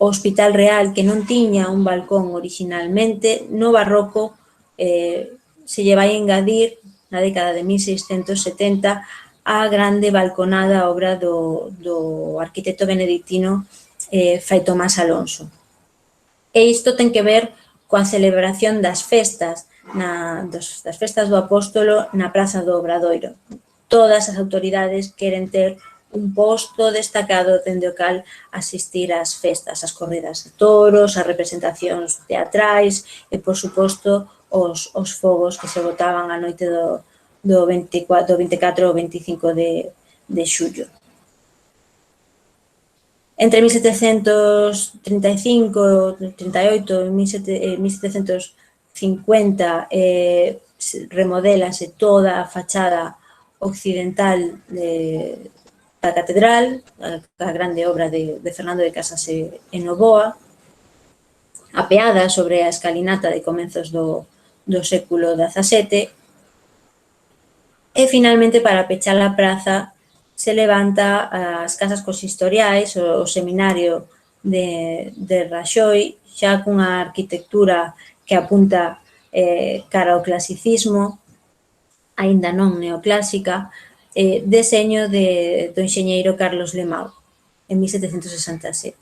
o Hospital Real, que non tiña un balcón originalmente, no barroco se lle vai engadir na década de 1670 a grande balconada obra do arquitecto benedictino Fray Tomás Alonso. E isto ten que ver coa celebración das festas, das festas do Apóstolo na Praza do Obradoiro. Todas as autoridades queren ter un posto destacado dende o cal asistir ás festas, ás corridas de toros, ás representacións teatrais e, por suposto, os fogos que se botaban a noite do 24 ao 25 de xullo. Entre 1735, 38 e 1750 remodélase toda a fachada occidental da catedral, a grande obra de Fernando de Casas e Novoa, apeada sobre a escalinata de comenzos do século XVII, e finalmente, para pechar a praza, se levanta as casas consistoriais, o seminario de Raxoi, xa cunha arquitectura que apunta cara ao clasicismo, aínda non neoclásica, deseño do enxeñeiro Carlos Lemau, en 1767.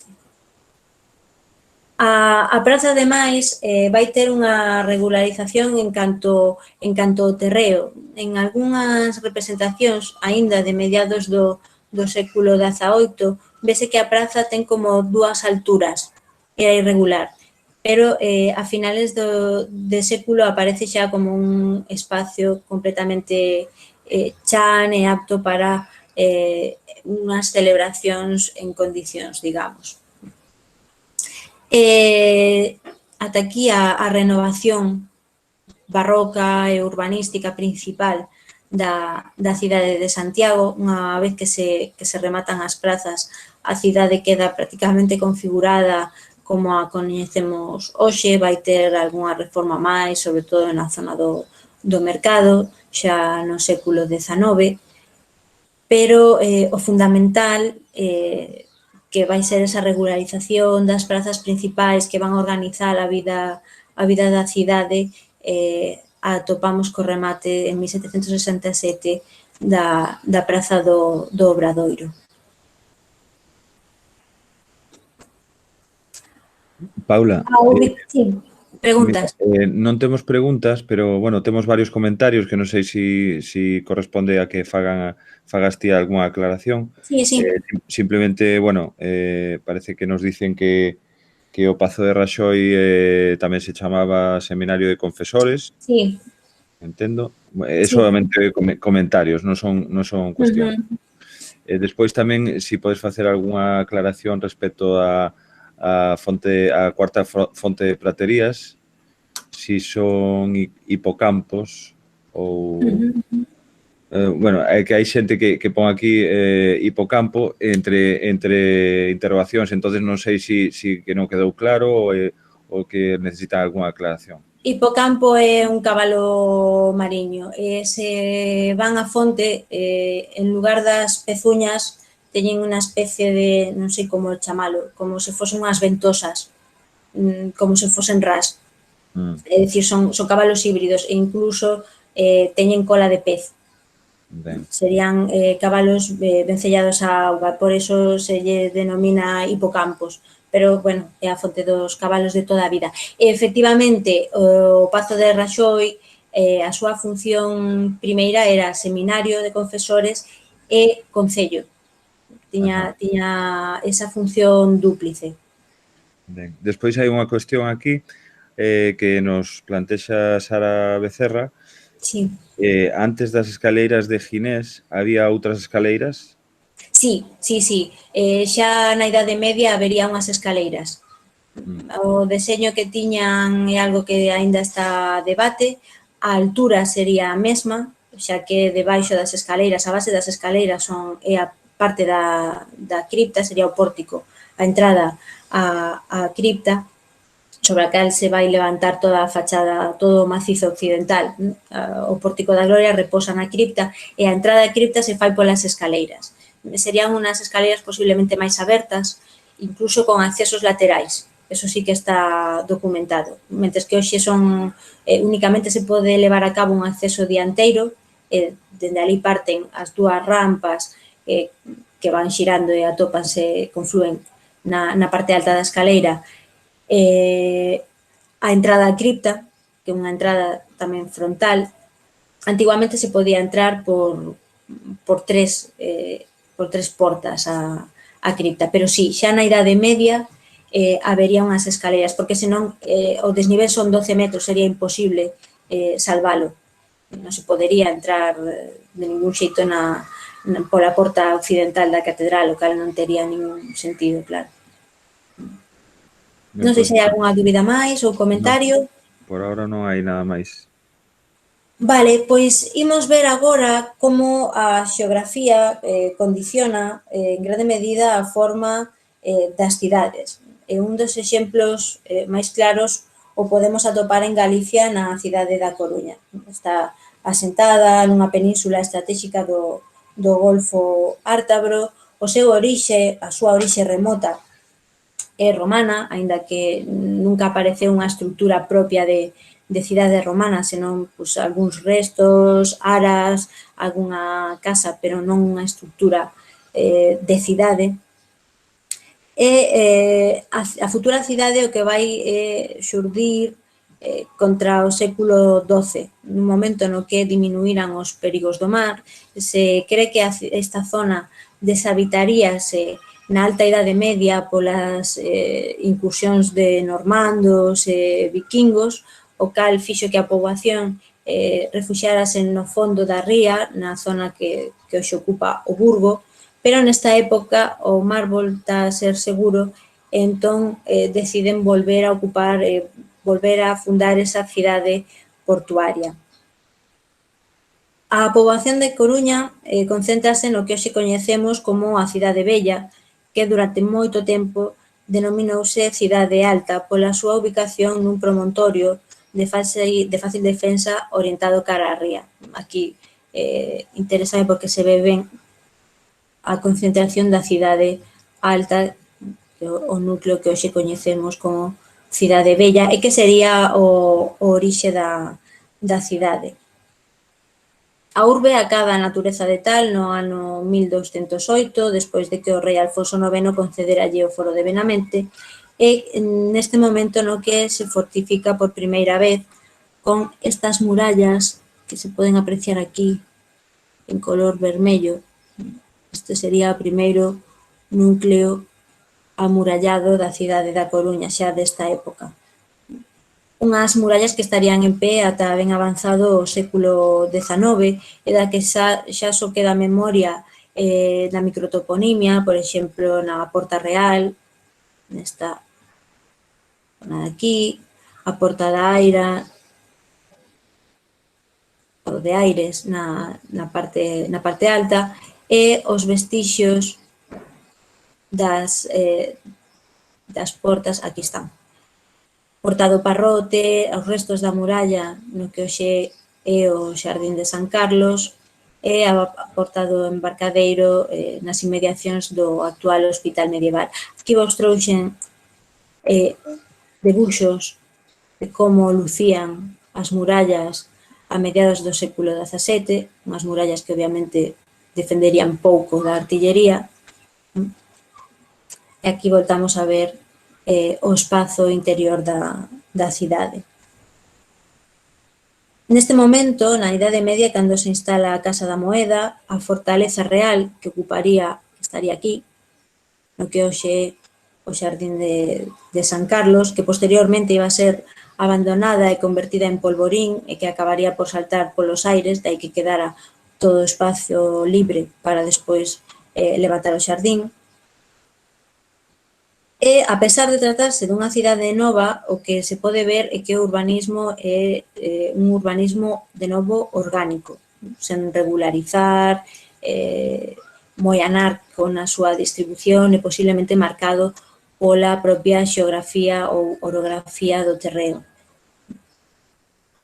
A praza, ademais, vai ter unha regularización en canto ao terreo. En algunhas representacións, aínda de mediados do século XVIII, vese que a praza ten como dúas alturas, era irregular, pero a finales de século aparece xa como un espacio completamente chan e apto para unhas celebracións en condicións, digamos. Ata aquí a renovación barroca e urbanística principal da cidade de Santiago. Unha vez que se rematan as prazas, a cidade queda prácticamente configurada como a coñecemos hoxe. Vai ter algunha reforma máis, sobre todo na zona do mercado, xa no século XIX, pero o fundamental que vai ser esa regularización das prazas principais que van a organizar a vida da cidade, atopamos co remate en 1767 da Praza do Obradoiro. Paula, Sí, preguntas. non temos preguntas, pero, bueno, temos varios comentarios que non sei se corresponde a que fagas ti algunha aclaración. Sí. Simplemente, bueno, parece que nos dicen que o Pazo de Raxoi tamén se chamaba Seminario de Confesores. Sí. Entendo. É solamente comentarios, non son cuestións. Despois tamén, se podes facer algunha aclaración respecto a cuarta fonte de praterías, si son hipocampos ou... Bueno, é que hai xente que pon aquí hipocampo entre interrogacións, entonces non sei se que non quedou claro ou que necesita algunha aclaración. Hipocampo é un cabalo mariño e se van á fonte, en lugar das pezuñas, teñen unha especie de, non sei como chamalo, como se fosen unhas ventosas, como se fosen ras. É dicir, son cabalos híbridos e incluso teñen cola de pez. Ben. Serían cabalos vencellados á auga, por eso se lle denomina hipocampos, pero, bueno, é a fonte dos cabalos de toda a vida. E, efectivamente, o Pazo de Raxoi, a súa función primeira era seminario de confesores e concello. Tiña esa función dúplice. Ben. Despois hai unha cuestión aquí que nos plantexa Sara Becerra. Sí. Antes das escaleiras de Ginés, había outras escaleiras? Sí. Xa na Idade Media habería unhas escaleiras. O deseño que tiñan é algo que aínda está a debate. A altura sería a mesma, xa que debaixo das escaleiras, a base das escaleiras é a parte da cripta, sería o pórtico. entrada á cripta, sobre a cal se vai levantar toda a fachada, todo o macizo occidental. O Pórtico da Gloria reposa na cripta e a entrada da cripta se fai polas escaleiras. Serían unhas escaleiras posiblemente máis abertas, incluso con accesos laterais. Eso sí que está documentado. Mentres que hoxe son, únicamente se pode levar a cabo un acceso dianteiro, dende ali parten as dúas rampas que van xirando e atópanse, conflúen na parte alta da escaleira, a entrada á cripta, que é unha entrada tamén frontal. Antiguamente se podía entrar por tres portas á cripta, pero sí, xa na Idade Media habería unhas escaleras, porque senón o desnivel son 12 metros, sería imposible salvalo. Non se podería entrar de ningún xeito pola porta occidental da catedral, o cal non tería ningún sentido, claro. Non sei se hai algunha dúbida máis ou comentario. Por ahora non hai nada máis. Vale, pois imos ver agora como a xeografía condiciona en grande medida a forma das cidades. E un dos exemplos máis claros o podemos atopar en Galicia na cidade da Coruña. Está asentada nunha península estratéxica do Golfo Ártabro. O seu orixe, a súa orixe remota, é romana, aínda que nunca apareceu unha estrutura propia de cidade romana, senón pues, algúns restos, aras, algunha casa, pero non unha estrutura de cidade. E a futura cidade o que vai xurdir contra o século XII, nun momento no que diminuíran os perigos do mar. Se cree que esta zona deshabitaríase na alta Idade Media polas incursións de normandos e vikingos, o cal fixo que a poboación refuxiarase no fondo da ría, na zona que hoxe ocupa o Burgo, pero nesta época o mar volta a ser seguro e entón deciden volver a ocupar, volver a fundar esa cidade portuaria. A poboación de Coruña concéntrase no que hoxe coñecemos como a Cidade Vella, que durante moito tempo denominouse Cidade Alta pola súa ubicación nun promontorio de fácil defensa orientado cara á ría. Aquí interésame porque se ve ben a concentración da Cidade Alta, o núcleo que hoxe coñecemos como Cidade Vella, e que sería o orixe da cidade. A urbe acada a natureza de tal no ano 1208, despois de que o rei Alfonso IX concederalle o foro de Benamente, e neste momento no que se fortifica por primeira vez con estas murallas que se poden apreciar aquí en color vermello. Este sería o primeiro núcleo amurallado da cidade da Coruña, xa desta época. Unhas murallas que estarían en pé ata ben avanzado o século XIX e da que xa só queda memoria na microtoponimia, por exemplo, na Porta Real, nesta zona de aquí, a Porta da Aira, o de Aires na parte alta, e os vestixios das portas, aquí están. Porta do Parrote, os restos da muralla no que hoxe é o Xardín de San Carlos e a Porta do Embarcadeiro nas inmediacións do actual Hospital Medieval. Aquí vos trouxen debuxos de como lucían as murallas a mediados do século XVII, unhas murallas que obviamente defenderían pouco da artillería. E aquí voltamos a ver o espazo interior da cidade. Neste momento, na Idade Media, cando se instala a Casa da Moeda, a Fortaleza Real, que estaría aquí, no que hoxe é o Xardín de San Carlos, que posteriormente iba a ser abandonada e convertida en polvorín e que acabaría por saltar polos aires, de aí que quedara todo o espazo libre para despois levantar o xardín. E, a pesar de tratarse dunha cidade nova, o que se pode ver é que o urbanismo é un urbanismo, de novo, orgánico, sen regularizar, moi anarco na súa distribución e posiblemente marcado pola propia xeografía ou orografía do terreo.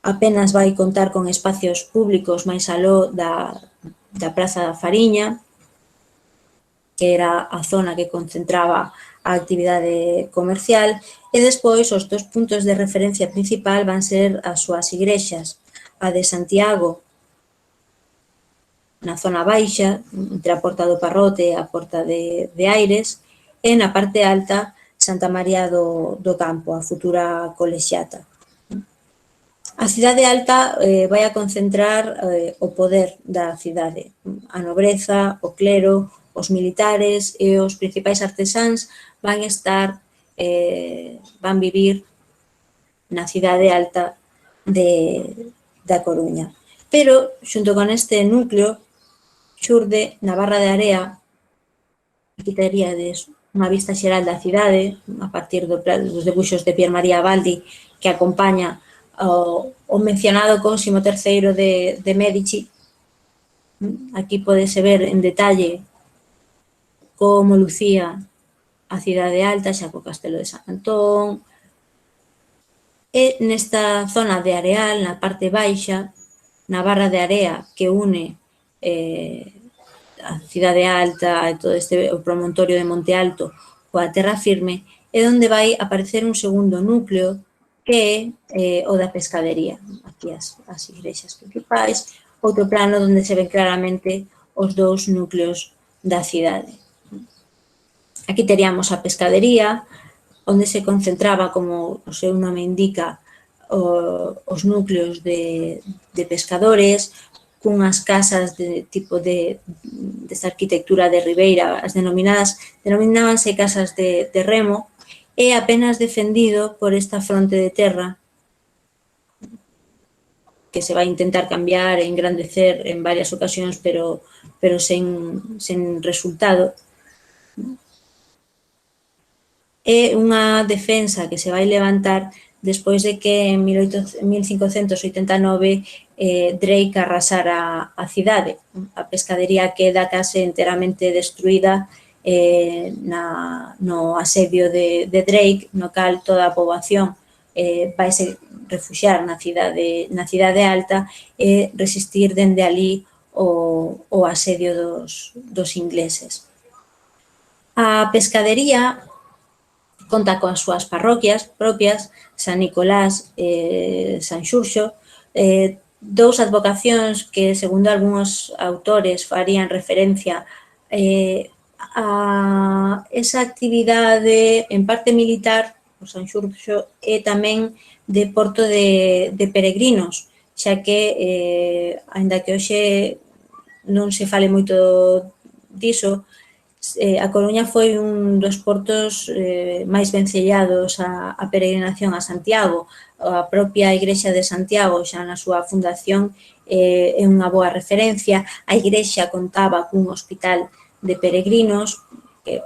Apenas vai contar con espacios públicos máis aló da Praza da Fariña, que era a zona que concentraba a actividade comercial, e despois os dos puntos de referencia principal van ser as súas igrexas, a de Santiago, na zona baixa, entre a Porta do Parrote e a Porta de Aires, e na parte alta, Santa María do Campo, a futura colexiata. A cidade alta vai a concentrar o poder da cidade, a nobreza, o clero, os militares e os principais artesáns van vivir na cidade alta da Coruña. Pero, xunto con este núcleo, xurde na Barra de Area, aquí teríades unha vista xeral da cidade, a partir dos debuxos de Pier María Baldi, que acompaña o mencionado Cosimo III de Medici. Aquí podese ver en detalle como lucía a cidade alta, xa co Castelo de San Antón. E nesta zona de Areal, na parte baixa, na Barra de Area, que une a cidade alta e todo este o promontorio de Monte Alto coa terra firme, é onde vai aparecer un segundo núcleo que é o da pescadería. Aquí as igrexas principais, outro plano onde se ven claramente os dous núcleos da cidade. Aquí teríamos a pescadería, onde se concentraba, como o seu nome indica, os núcleos de pescadores, cunhas casas de tipo desta arquitectura de Ribeira, as denominábanse casas de remo, é apenas defendido por esta fronte de terra que se vai intentar cambiar e engrandecer en varias ocasións, pero sen resultado. É unha defensa que se vai levantar despois de que en 1589 Drake arrasara a cidade. A pescadería queda case enteramente destruída no asedio de Drake, no cal toda a poboación vaise refuxiar na cidade alta e resistir dende ali o asedio dos ingleses. A pescadería conta coas súas parroquias propias, San Nicolás e San Xurxo, dous advocacións que, segundo algúns autores, farían referencia a esa actividade en parte militar, o San Xurxo, e tamén de porto de peregrinos, xa que, aínda que hoxe non se fale moito diso, a Coruña foi un dos portos máis vencellados a peregrinación a Santiago. A propia igrexa de Santiago, xa na súa fundación, é unha boa referencia. A igrexa contaba cun hospital de peregrinos que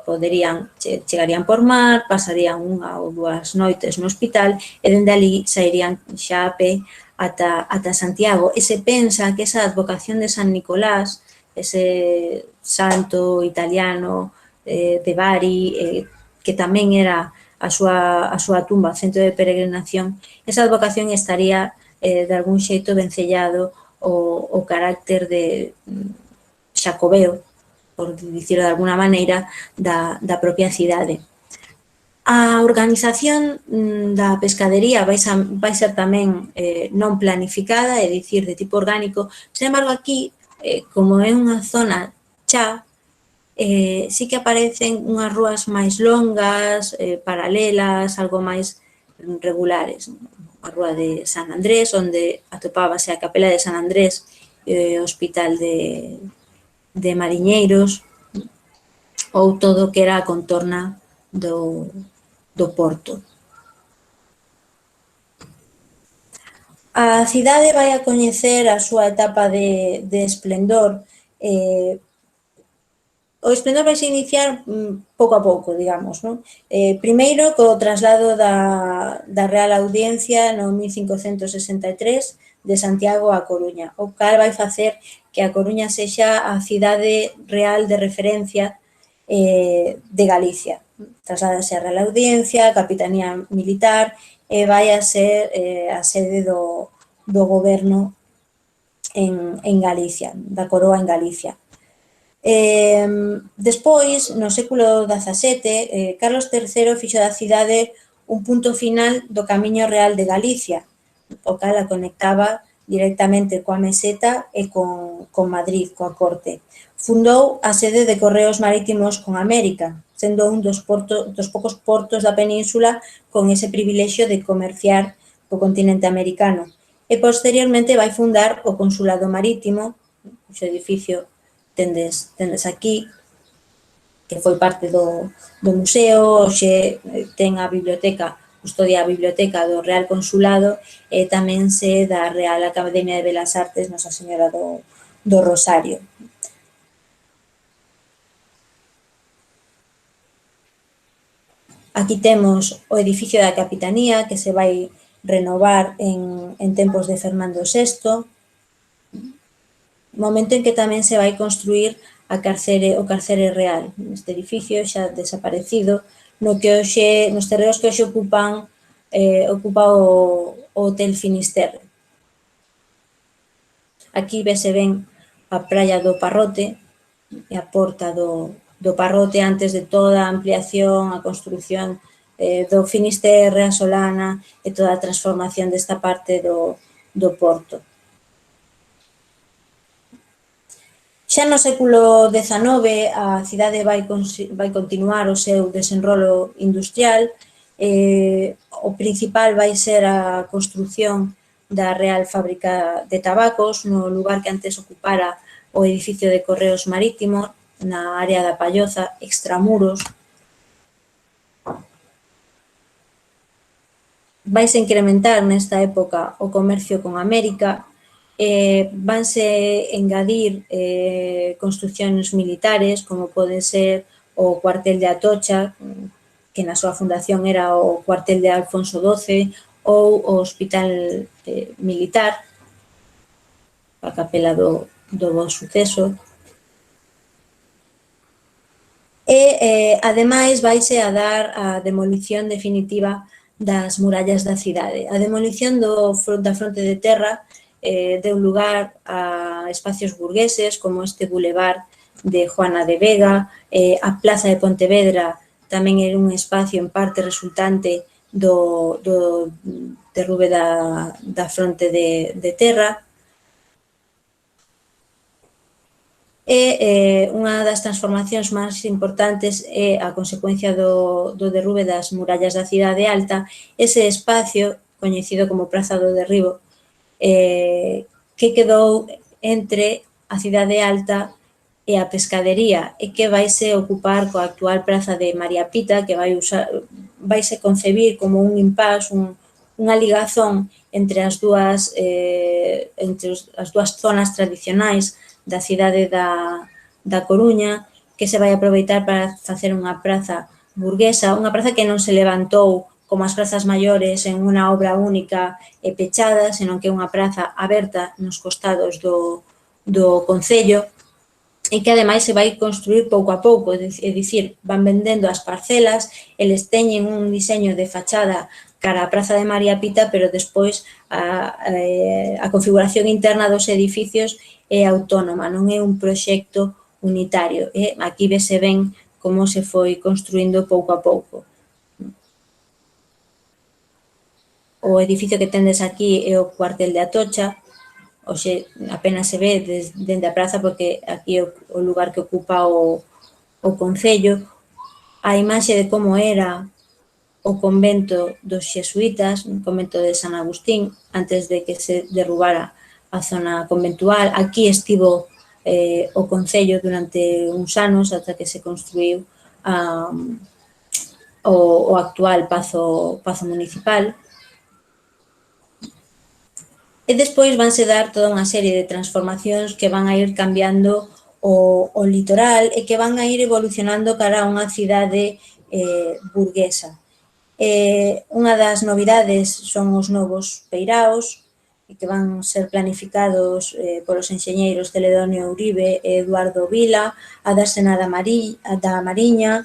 chegarían por mar, pasarían unha ou dúas noites no hospital e dende ali sairían xa a pé ata Santiago. E se pensa que esa advocación de San Nicolás, ese santo italiano de Bari, que tamén era a súa tumba, centro de peregrinación, esa advocación estaría de algún xeito vencellado o carácter de xacobeo, por dicirlo de alguna maneira, da propia cidade. A organización da pescadería vai ser tamén non planificada, é dicir, de tipo orgánico. Sen embargo, aquí, como é unha zona chá, sí que aparecen unhas rúas máis longas, paralelas, algo máis regulares. A rúa de San Andrés, onde atopábase a capela de San Andrés e o hospital de mariñeiros, ou todo o que era a contorna do porto. A cidade vai a coñecer a súa etapa de esplendor. O esplendor vai se iniciar pouco a pouco, digamos, non? Primeiro, co traslado da Real Audiencia no 1563 de Santiago a Coruña, o cal vai facer que a Coruña sexa a cidade real de referencia de Galicia. trasládase a Real Audiencia, a Capitanía Militar, e vai a ser a sede do goberno en Galicia, da coroa en Galicia. Despois, no século XVII, Carlos III fixo da cidade un punto final do Camiño Real de Galicia, o cal a conectaba directamente coa meseta e con Madrid, coa corte. Fundou a sede de Correos Marítimos con América, sendo un dos poucos portos da península con ese privilexio de comerciar co continente americano. E posteriormente vai fundar o Consulado Marítimo, o edificio tendes aquí, que foi parte do museo, hoxe ten a biblioteca, custodia a biblioteca do Real Consulado e tamén se da Real Academia de Belas Artes Nosa Señora do Rosario. Aquí temos o edificio da Capitanía que se vai renovar en tempos de Fernando VI, momento en que tamén se vai construir o carcere real, neste edificio xa desaparecido, nos terreos que hoxe ocupa o Hotel Finisterre. Aquí vese ben a praia do Parrote e a porta do Parrote antes de toda a ampliación, a construción do Finisterre, a Solana e toda a transformación desta parte do porto. Xa no século XIX a cidade vai continuar o seu desenrolo industrial. O principal vai ser a construción da Real Fábrica de Tabacos no lugar que antes ocupara o edificio de Correos Marítimos, na área da Palloza, extramuros. Vaise incrementar nesta época o comercio con América, vanse engadir construcións militares, como pode ser o cuartel de Atocha, que na súa fundación era o cuartel de Alfonso XII, ou o hospital militar, a capela do Bo Suceso. E, ademais, vaise a dar a demolición definitiva das murallas da cidade. A demolición da fronte de terra deu lugar a espacios burgueses como este bulevar de Juana de Vega, a Plaza de Pontevedra tamén era un espacio en parte resultante do derrube da fronte de terra. E unha das transformacións máis importantes é a consecuencia do derrube das murallas da Cidade Alta, ese espacio coñecido como Praza do Derribo, que quedou entre a Cidade Alta e a pescadería e que vaise ocupar coa actual Praza de María Pita, que vaise concebir como un impás, unha ligazón entre as dúas zonas tradicionais da cidade da Coruña, que se vai aproveitar para facer unha praza burguesa, unha praza que non se levantou como as prazas maiores en unha obra única e pechada, senón que é unha praza aberta nos costados do concello e que ademais se vai construir pouco a pouco, é dicir, van vendendo as parcelas, eles teñen un diseño de fachada cara a Praza de María Pita, pero despois a configuración interna dos edificios é autónoma, non é un proxecto unitario. E aquí vese ben como se foi construindo pouco a pouco. O edificio que tendes aquí é o cuartel de Atocha, hoxe apenas se ve dende a praza porque aquí é o lugar que ocupa o concello. A imaxe de como era o convento dos xesuítas, o convento de San Agustín, antes de que se derrubara a zona conventual. Aquí estivo o concello durante uns anos ata que se construiu o actual Pazo Municipal. E despois vanse dar toda unha serie de transformacións que van a ir cambiando o litoral e que van a ir evolucionando cara a unha cidade burguesa. Unha das novidades son os novos peiraos, que van ser planificados polos enxeñeiros Celedonio Uribe e Eduardo Vila, a dársena da Mariña,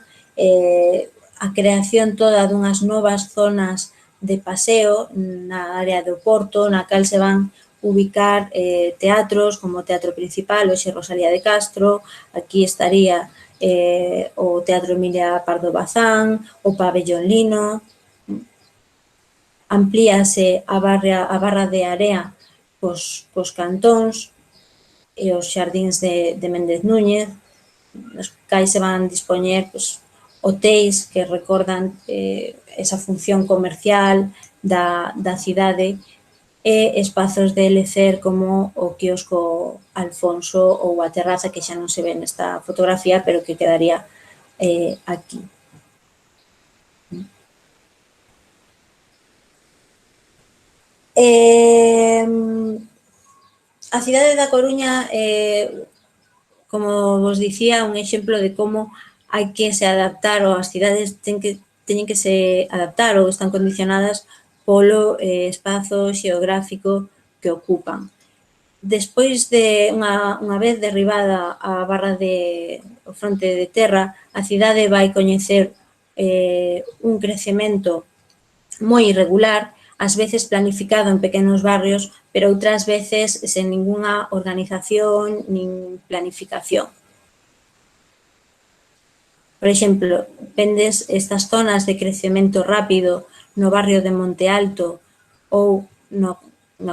a creación toda dunhas novas zonas de paseo na área do Porto, na cal se van ubicar teatros como o Teatro Principal, hoxe Rosalía de Castro, aquí estaría o Teatro Emilia Pardo Bazán, o Pabellón Lino, amplíase a barra de area cos cantóns e os xardíns de Méndez Núñez, nos cais se van dispoñer hotéis que recordan esa función comercial da cidade e espazos de lecer como o quiosco Alfonso ou a terraza que xa non se ve nesta fotografía, pero que quedaría aquí. A cidade da Coruña, como vos dicía, un exemplo de como hai que se adaptar ou as cidades teñen que se adaptar ou están condicionadas polo espazo xeográfico que ocupan. Despois de unha vez derribada a barra o fronte de terra, a cidade vai coñecer un crecemento moi irregular, ás veces planificado en pequenos barrios, pero outras veces sen ningunha organización nin planificación. Por exemplo, vendes estas zonas de crecemento rápido no barrio de Monte Alto ou na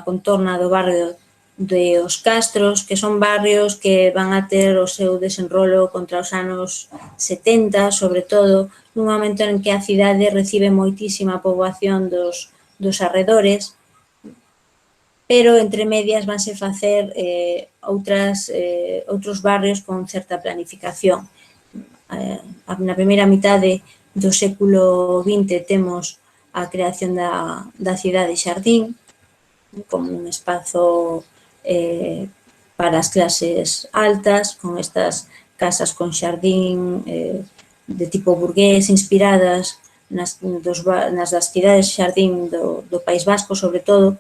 contorna do barrio de Os Castros, que son barrios que van a ter o seu desenrolo contra os anos 70, sobre todo, nun momento en que a cidade recibe moitísima poboación dos arredores, pero entre medias vanse facer outros barrios con certa planificación. Na primeira mitade do século XX temos a creación da cidade xardín, como un espazo para as clases altas, con estas casas con xardín de tipo burgués, inspiradas nas das cidades xardín do País Vasco, sobre todo.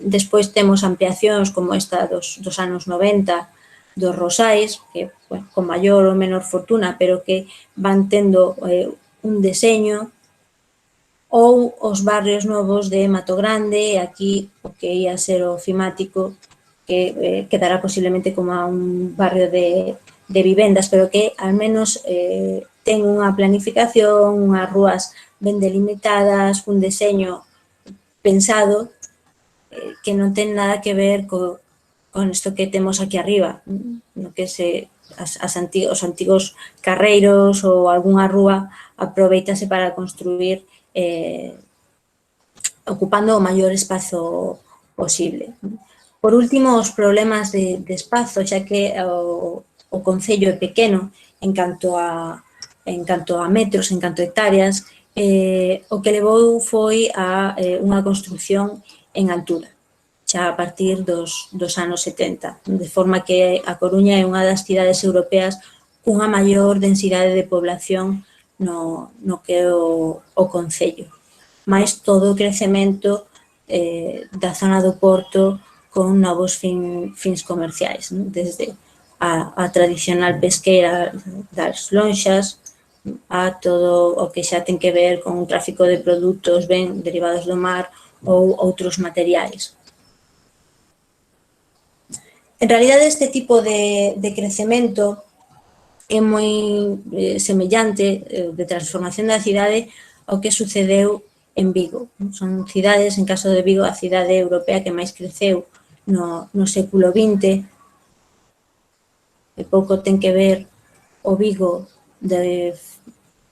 Despois temos ampliacións como esta dos anos 90, dos Rosais, que con maior ou menor fortuna, pero que van tendo un deseño, ou os barrios novos de Mato Grande, aquí o que ia ser o Fimático, que quedará posiblemente como un barrio de vivendas, pero que al menos ten unha planificación, unhas rúas ben delimitadas, un deseño pensado que non ten nada que ver con isto que temos aquí arriba, no que os antigos carreiros ou algunha rúa aproveitase para construir ocupando o maior espazo posible. Por último, os problemas de espazo, xa que o concello é pequeno en canto a metros, en canto a hectáreas, o que levou foi a unha construcción en altura, xa a partir dos anos 70, de forma que a Coruña é unha das cidades europeas cunha maior densidade de población no que é o concello, máis todo o crecemento da zona do Porto con novos fins comerciais, desde a tradicional pesqueira das lonxas a todo o que xa ten que ver con un tráfico de produtos ben derivados do mar ou outros materiais. En realidade, este tipo de crecemento é moi semellante de transformación da cidade ao que sucedeu en Vigo. Son cidades, en caso de Vigo, a cidade europea que máis creceu no século XX, e pouco ten que ver o Vigo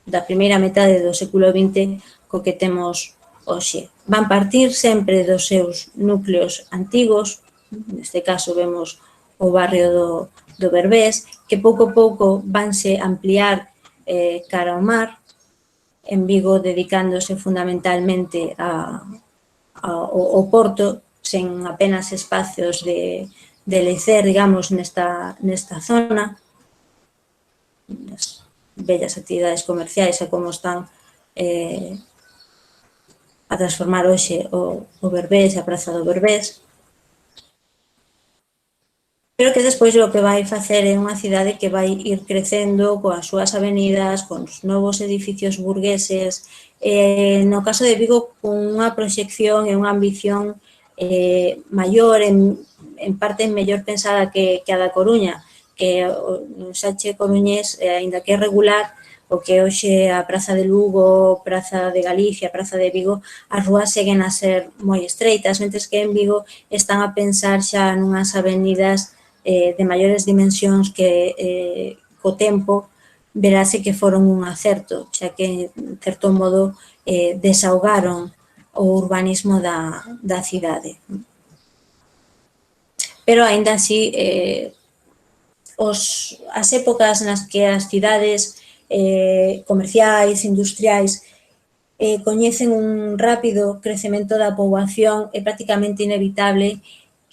da primeira metade do século XX co que temos hoxe. Van partir sempre dos seus núcleos antigos, neste caso vemos o barrio do Berbés, que pouco a pouco vanse ampliar cara ao mar, en Vigo dedicándose fundamentalmente ao porto, sen apenas espacios de lecer, digamos, nesta zona, as bellas actividades comerciais e como están a transformar hoxe o Berbés e a Praza do Berbés. pero que despois o que vai facer é unha cidade que vai ir crecendo coas súas avenidas, con os novos edificios burgueses, no caso de Vigo, con unha proxección e unha ambición maior, en parte mellor pensada que a da Coruña, que o Sache coruñés, aínda que é regular, o que hoxe a Praza de Lugo, Praza de Galicia, Praza de Vigo, as rúas seguen a ser moi estreitas, mentres que en Vigo están a pensar xa nunhas avenidas de maiores dimensións que co tempo verase que foron un acerto, xa que, en certo modo, desahogaron o urbanismo da cidade. Pero, aínda así, as épocas nas que as cidades comerciais, industriais, coñecen un rápido crecemento da poboación, é prácticamente inevitable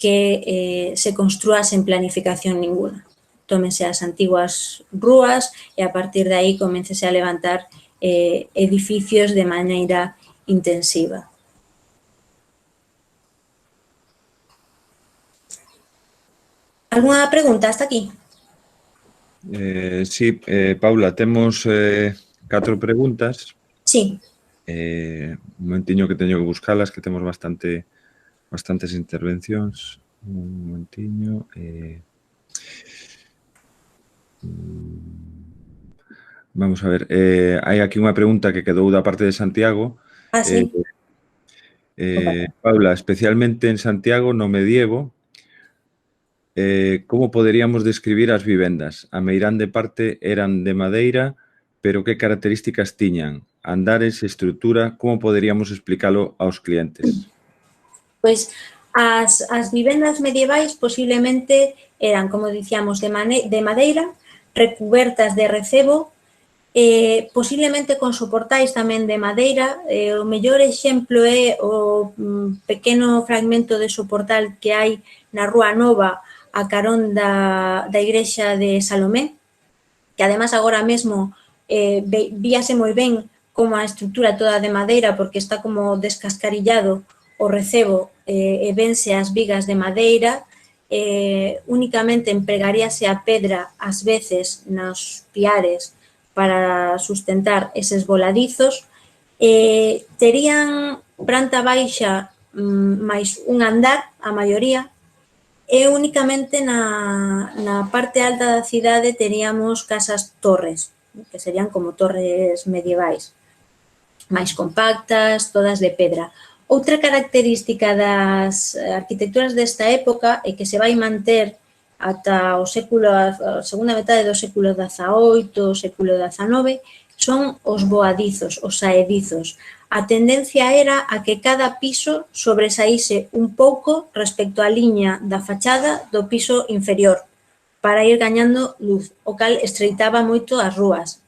que se construa sen planificación ninguna. Tómense as antiguas rúas e a partir de aí comencese a levantar edificios de maneira intensiva. Algunha pregunta hasta aquí? Sí, Paula, temos 4 preguntas. Sí. Un momentiño que teño que buscalas, que temos bastantes intervencións. Un momentiño. Vamos a ver, hai aquí unha pregunta que quedou da parte de Santiago. Sí. Paula, especialmente en Santiago, no medievo, como poderíamos describir as vivendas? A meirande parte eran de madeira, pero que características tiñan? Andares, estrutura, como poderíamos explicalo aos clientes? Pois as vivendas medievais posiblemente eran, como dicíamos, de madeira, recubertas de recebo, posiblemente con soportais tamén de madeira. O mellor exemplo é o pequeno fragmento de soportal que hai na Rúa Nova a carón da igrexa de Salomé, que además agora mesmo víase moi ben como a estrutura toda de madeira porque está como descascarillado o recebo e vense as vigas de madeira, únicamente empregaríase a pedra ás veces nos piares para sustentar eses voladizos. Terían planta baixa máis un andar, a maioría, e únicamente na parte alta da cidade teríamos casas torres, que serían como torres medievais, máis compactas, todas de pedra. Outra característica das arquitecturas desta época é que se vai manter ata o século, a segunda metade do século XVIII, século XIX, son os boadizos, os saedizos. A tendencia era a que cada piso sobresaíse un pouco respecto á liña da fachada do piso inferior para ir gañando luz, o cal estreitaba moito as rúas.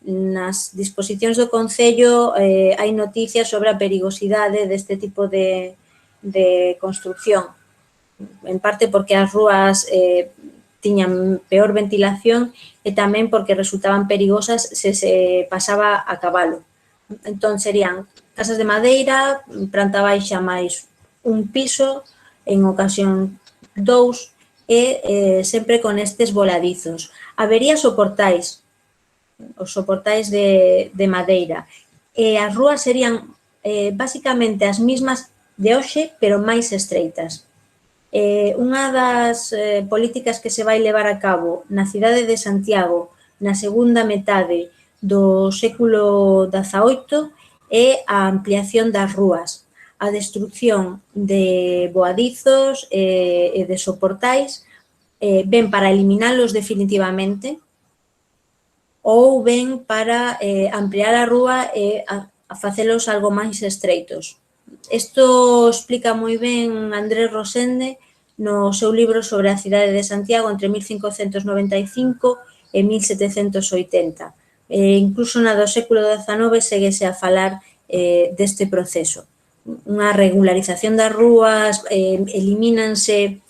Nas disposicións do Concello hai noticias sobre a perigosidade deste tipo de construcción, en parte porque as rúas tiñan peor ventilación e tamén porque resultaban perigosas se pasaba a cabalo. Entón, serían casas de madeira, planta baixa máis un piso, en ocasión 2, e sempre con estes voladizos. Habería soportais, os soportais de madeira, e as rúas serían basicamente as mismas de hoxe, pero máis estreitas. Unha das políticas que se vai levar a cabo na cidade de Santiago na segunda metade do século XVIII é a ampliación das rúas, a destrucción de boadizos e de soportais, ben para eliminalos definitivamente ou ben para ampliar a rúa e a facelos algo máis estreitos. Isto explica moi ben Andrés Rosende no seu libro sobre a cidade de Santiago entre 1595 e 1780. Incluso na do século XIX séguese a falar deste proceso. Unha regularización das rúas, elimínanse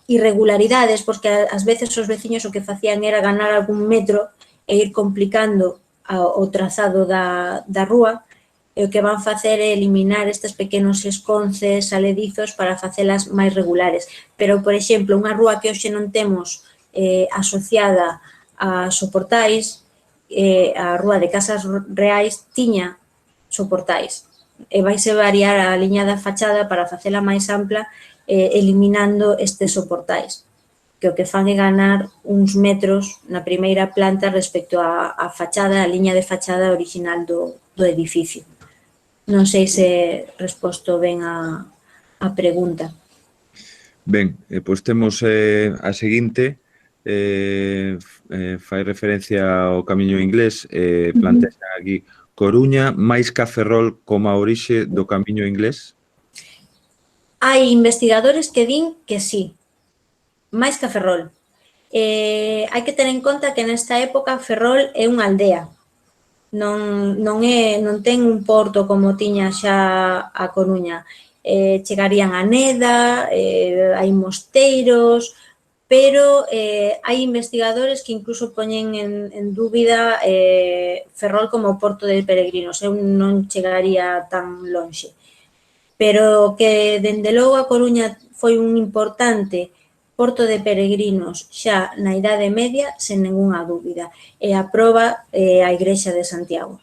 irregularidades, porque ás veces os veciños o que facían era ganar algún metro e ir complicando o trazado da rúa, E o que van facer é eliminar estes pequenos esconces saledizos para facelas máis regulares. Pero, por exemplo, unha rúa que hoxe non temos asociada a soportais, a rúa de Casas Reais tiña soportais. E vaise variar a liña da fachada para facela máis ampla, eliminando estes soportais, que o que fan é ganar uns metros na primeira planta respecto á fachada, a liña de fachada original do edificio. Non sei se resposto ben a pregunta. Ben, pois temos a seguinte, fai referencia ao camiño inglés, plantexan aquí Coruña máis ca Ferrol como a orixe do camiño inglés? Hai investigadores que din que sí, máis que Ferrol. Hai que ter en conta que nesta época Ferrol é unha aldea, non ten un porto como tiña xa a Coruña. Chegarían a Neda, hai mosteiros, pero hai investigadores que incluso poñen en dúbida Ferrol como porto de peregrinos. Eu non chegaría tan lonxe. Pero que, dende logo, a Coruña foi un importante porto de peregrinos xa na Idade Media, sen ningunha dúbida. E a proba a Igrexa de Santiago.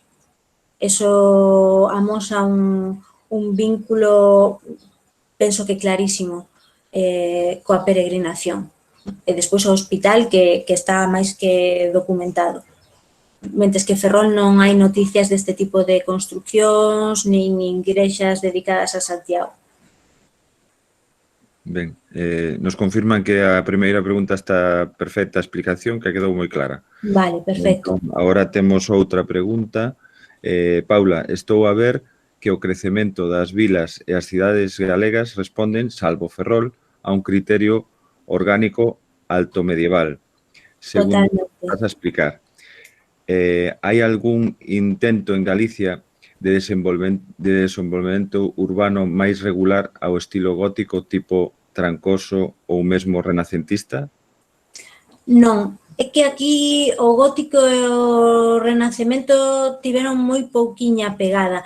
Eso amosa un vínculo, penso que clarísimo, coa peregrinación. E despois o hospital que está máis que documentado. Mentes que Ferrol non hai noticias deste tipo de construccións nin igrexas dedicadas a Santiago. Ben, nos confirman que a primeira pregunta está perfecta a explicación, que quedou moi clara. Vale, perfecto. Entón, agora temos outra pregunta. Paula, estou a ver que o crecemento das vilas e as cidades galegas responden, salvo Ferrol, a un criterio orgánico alto medieval. Segundo o que vas a explicar, hai algún intento en Galicia de desenvolvemento urbano máis regular ao estilo gótico tipo Trancoso ou mesmo renacentista? Non, é que aquí o gótico e o renacemento tiveron moi pouquiña pegada.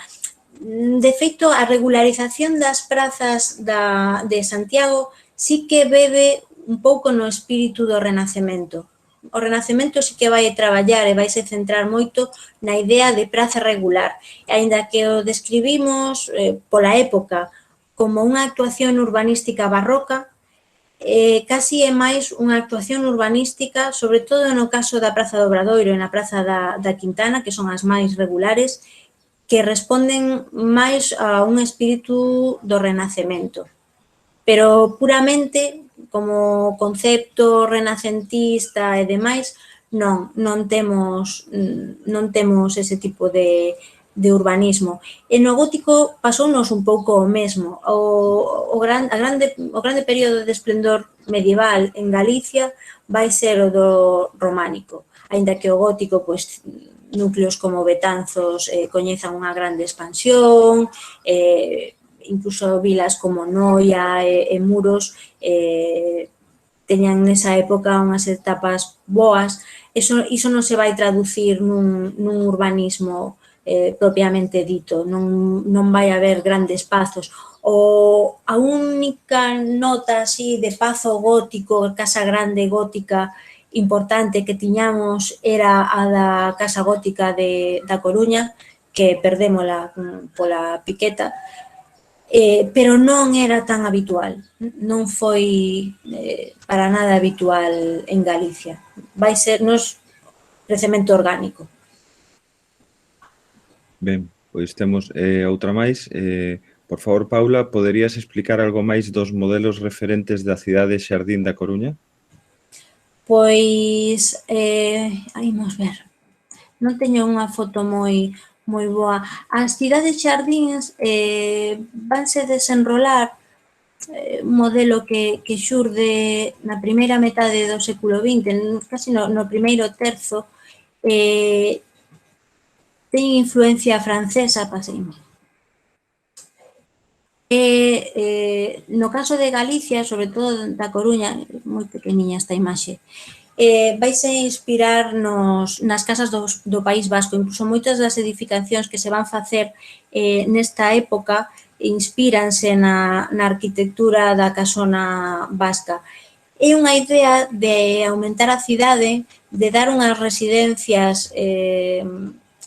De feito, a regularización das prazas de Santiago sí que bebe un pouco no espírito do renacemento. O renacemento sí que vai traballar e vai se centrar moito na idea de praza regular. E aínda que o describimos pola época como unha actuación urbanística barroca, casi é máis unha actuación urbanística, sobre todo no caso da Praza do Obradoiro e na Praza da Quintana, que son as máis regulares, que responden máis a un espírito do renacemento. Pero puramente, como concepto renacentista e demais, non temos ese tipo de urbanismo. E no gótico pasounos un pouco o mesmo. O grande período de esplendor medieval en Galicia vai ser o do románico, aínda que o gótico, pois, núcleos como Betanzos coñezan unha grande expansión, incluso vilas como Noia e Muros teñan nesa época unhas etapas boas. Iso non se vai traducir nun urbanismo propiamente dito, non vai haber grandes pazos. A única nota así de pazo gótico, casa grande gótica importante que tiñamos era a da Casa Gótica da Coruña, que perdémola pola piqueta, pero non era tan habitual, non foi para nada habitual en Galicia. Vai ser nos crecemento orgánico. Ben, pois temos outra máis. Por favor, Paula, poderías explicar algo máis dos modelos referentes da cidade Xardín da Coruña? Pois, imos ver, non teño unha foto moi boa. As cidades xardíns vanse desenrolar un modelo que xurde na primeira metade do século XX, casi no primeiro terzo, teñen influencia francesa, paseime. No caso de Galicia, sobre todo da Coruña, moi pequeniña esta imaxe, vaise inspirar nas casas do País Vasco. Incluso moitas das edificacións que se van facer nesta época inspíranse na arquitectura da casona vasca. É unha idea de aumentar a cidade, de dar unhas residencias,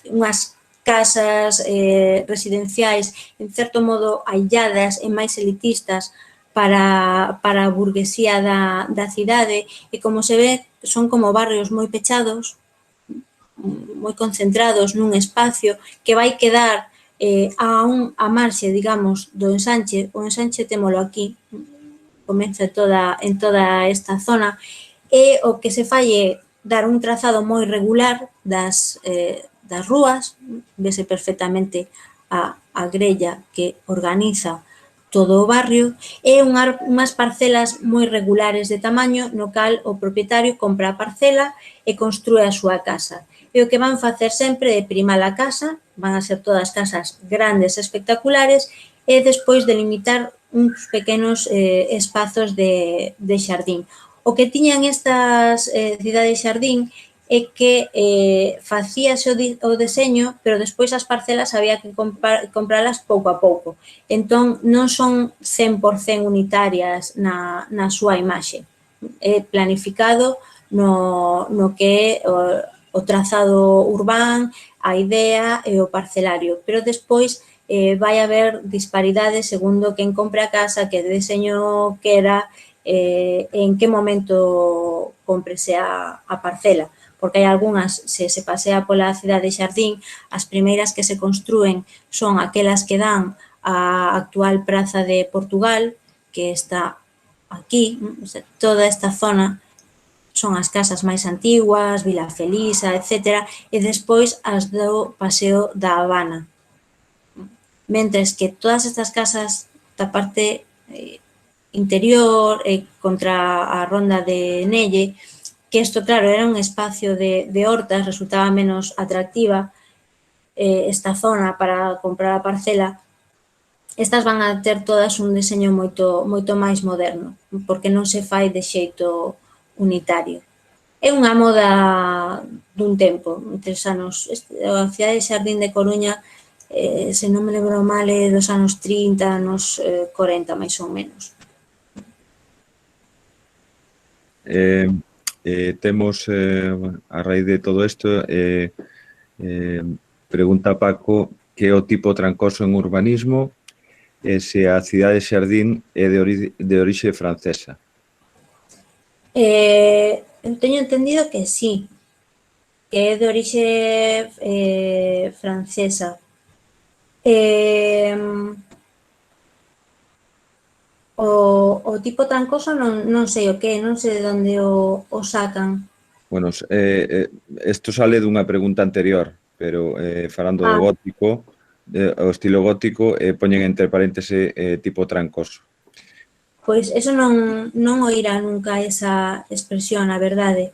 unhas casas residenciais, en certo modo, ailladas e máis elitistas para a burguesía da cidade, e como se ve, son como barrios moi pechados, moi concentrados nun espacio que vai quedar a marxe, digamos, do ensanche. O ensanche témolo aquí, comeza en toda esta zona, e o que se fai é dar un trazado moi regular das rúas, vese perfectamente a grella que organiza todo o barrio, e unhas parcelas moi regulares de tamaño no cal o propietario compra a parcela e construe a súa casa. E o que van facer sempre é primar a casa, van a ser todas casas grandes, espectaculares, e despois delimitar uns pequenos espazos de xardín. O que tiñan estas cidades xardín é que facíase o deseño, pero despois as parcelas había que compralas pouco a pouco. Entón, non son 100% unitarias na súa imaxe. É planificado no que é o trazado urbán, a idea e o parcelario, pero despois vai haber disparidades segundo quen compre a casa, que deseño quera, en que momento cómprese a parcela, porque hai algunhas, se pasea pola cidade xardín, as primeiras que se construen son aquelas que dan a actual Praza de Portugal, que está aquí, toda esta zona son as casas máis antiguas, Vila Felisa, etc. E despois as do Paseo da Habana. Mentres que todas estas casas da parte interior e contra a ronda de Nelle, que isto, claro, era un espacio de hortas, resultaba menos atractiva esta zona para comprar a parcela, estas van a ter todas un deseño moito máis moderno, porque non se fai de xeito unitario. É unha moda dun tempo, entre os anos, a cidade de Xardín de Coruña, se non me lembro mal, é dos anos 30, anos 40, máis ou menos. Temos, a raíz de todo isto, pregunta Paco que é o tipo trancoso en urbanismo e se a cidade xardín é de orixe francesa. Eu teño entendido que sí, que é de orixe francesa. O tipo trancoso non sei o que, non sei de onde o sacan. Bueno, isto sale dunha pregunta anterior, pero falando do gótico, o estilo gótico, poñen entre paréntese tipo trancoso. Pois eso non oíra nunca esa expresión, a verdade.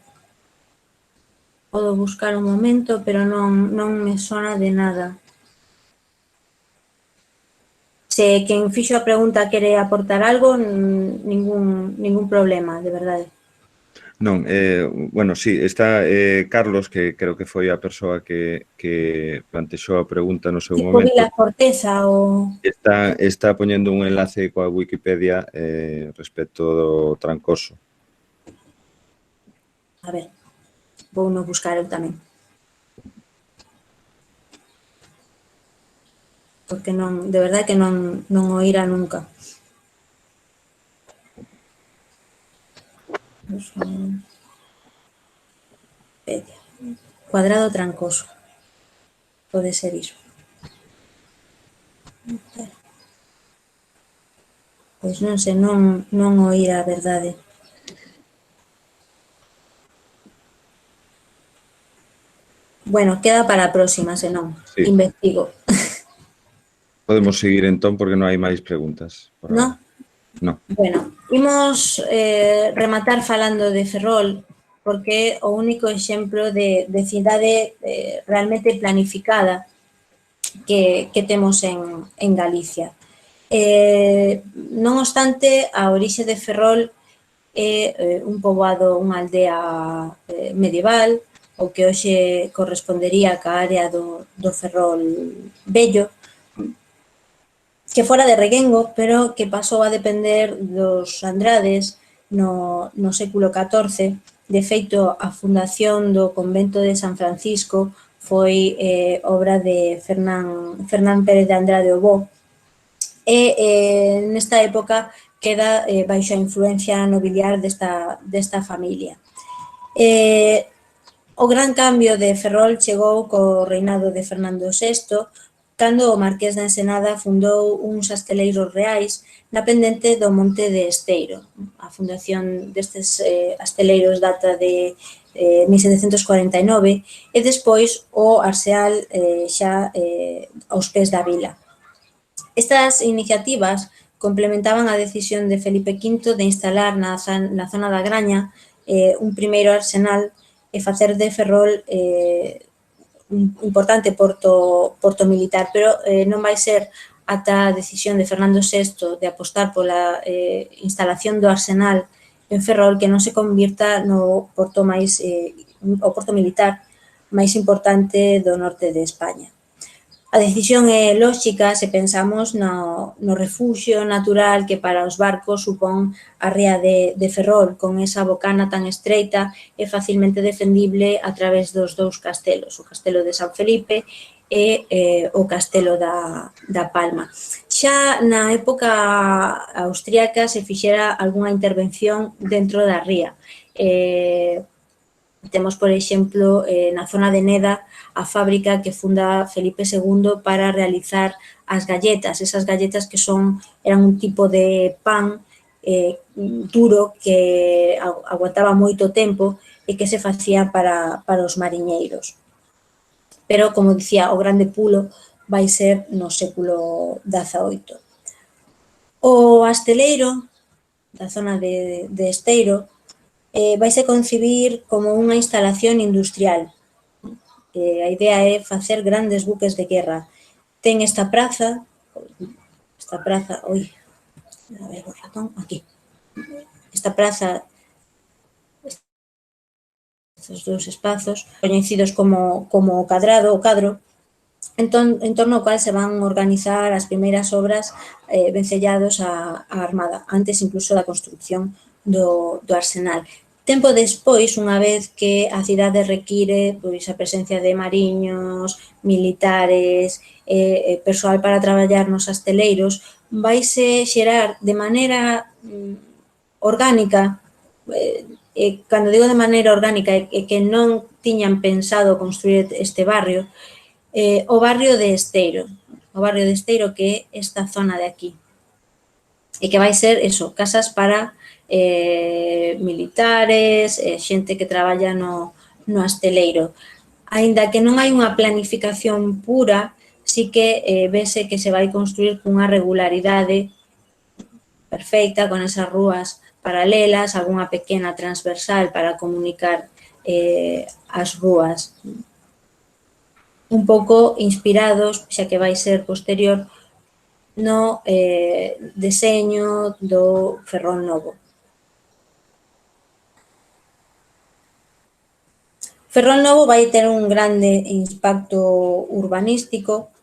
Podo buscar un momento, pero non me sona de nada. Se quen fixo a pregunta quere aportar algo, ningún problema, de verdade. Non, bueno, sí, está Carlos, que creo que foi a persoa que plantexou a pregunta no seu momento. Tipo Vila Forteza ou... Está poñendo un enlace coa Wikipedia respecto do trancoso. A ver, vou non buscar eu tamén. Porque non, de verdade que non oíra nunca. Cuadrado trancoso. Pode ser iso. Pois non sei, non oíra a verdade. Bueno, queda para a próxima, senón. Sí. Investigo. Podemos seguir entón porque non hai máis preguntas. Non? Non. Bueno, imos rematar falando de Ferrol, porque é o único exemplo de cidade realmente planificada que temos en Galicia. Non obstante, a orixe de Ferrol é un poboado, unha aldea medieval, o que hoxe correspondería ca área do Ferrol Vello, que fora de Reguengo, pero que pasou a depender dos Andrades no século XIV. De feito, a fundación do convento de San Francisco foi obra de Fernán Pérez de Andrade Obó, e nesta época queda baixo a influencia nobiliar desta familia. O gran cambio de Ferrol chegou co reinado de Fernando VI, cando o marqués da Ensenada fundou uns asteleiros reais na pendente do Monte de Esteiro. A fundación destes asteleiros data de 1749 e despois o Arseal xa aos pés da vila. Estas iniciativas complementaban a decisión de Felipe V de instalar na zona da Graña un primeiro arsenal e facer de Ferrol un importante porto militar, pero non vai ser ata a decisión de Fernando VI de apostar pola instalación do arsenal en Ferrol que non se convirta no porto militar máis importante do norte de España. A decisión é lóxica se pensamos no refuxio natural que para os barcos supón a ría de Ferrol, con esa bocana tan estreita e facilmente defendible a través dos dous castelos, o castelo de San Felipe e o castelo da Palma. Xa na época austríaca se fixera algunha intervención dentro da ría. Temos, por exemplo, na zona de Neda, a fábrica que funda Felipe II para realizar as galletas. Esas galletas que eran un tipo de pan duro que aguantaba moito tempo e que se facía para os mariñeiros. Pero, como dicía, o grande pulo vai ser no século XVIII. O asteleiro da zona de Esteiro vaise concibir como unha instalación industrial. A idea é facer grandes buques de guerra. Ten esta praza, oi, a ver o ratón, aquí. Esta praza, estes dous espazos, coñecidos como o cadrado, o cadro, en torno ao cual se van organizar as primeiras obras vencellados á armada, antes incluso da construcción do arsenal. Tempo despois, unha vez que a cidade require a presencia de mariños, militares, persoal para traballar nos asteleiros, vaise xerar de maneira orgánica, cando digo de maneira orgánica é que non tiñan pensado construir este barrio, o barrio de Esteiro, que é esta zona de aquí, e que vai ser, casas para militares, xente que traballa no asteleiro. Aínda que non hai unha planificación pura, sí que vese que se vai construir cunha regularidade perfecta, con esas rúas paralelas, algunha pequena transversal para comunicar as rúas. Un pouco inspirados, xa que vai ser posterior, no deseño do Ferrol Novo. Ferrol Novo vai ter un grande impacto urbanístico.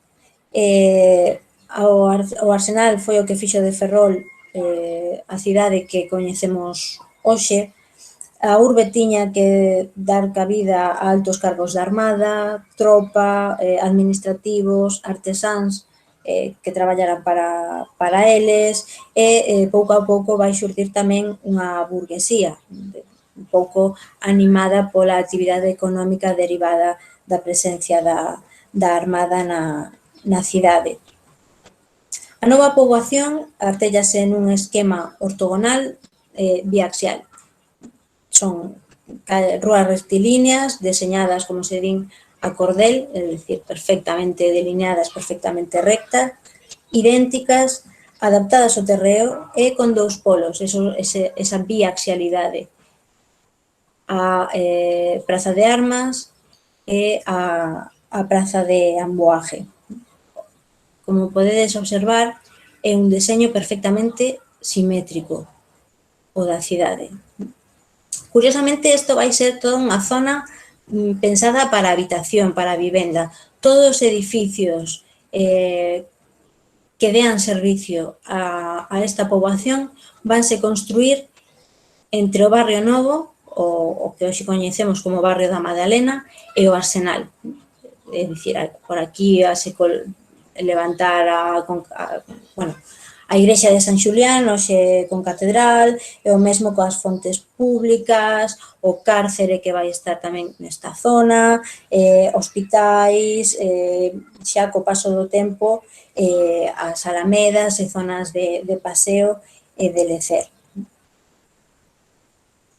O arsenal foi o que fixo de Ferrol a cidade que coñecemos hoxe. A urbe tiña que dar cabida a altos cargos da armada, tropa, administrativos, artesáns que traballaran para eles e pouco a pouco vai xurdir tamén unha burguesía un pouco animada pola actividade económica derivada da presencia da armada na cidade. A nova poboación artéllase nun esquema ortogonal biaxial. Son rúas rectilíneas, deseñadas, como se din, a cordel, é dicir, perfectamente delineadas, perfectamente rectas, idénticas, adaptadas ao terreo e con dous polos, esa biaxialidade. A Praza de Armas e a Praza de Amboaje. Como podedes observar, é un deseño perfectamente simétrico. o da cidade. Curiosamente, isto vai ser toda unha zona pensada para habitación, para vivenda. Todos os edificios que dean servicio a esta poboación vanse construir entre o barrio novo, o que hoxe coñecemos como barrio da Madalena, e o Arsenal. É dicir, por aquí se levantar a igrexa de San Xulián, hoxe con catedral, e o mesmo coas fontes públicas, o cárcere que vai estar tamén nesta zona, hospitais, xa co paso do tempo, as alamedas e zonas de paseo e de lecer.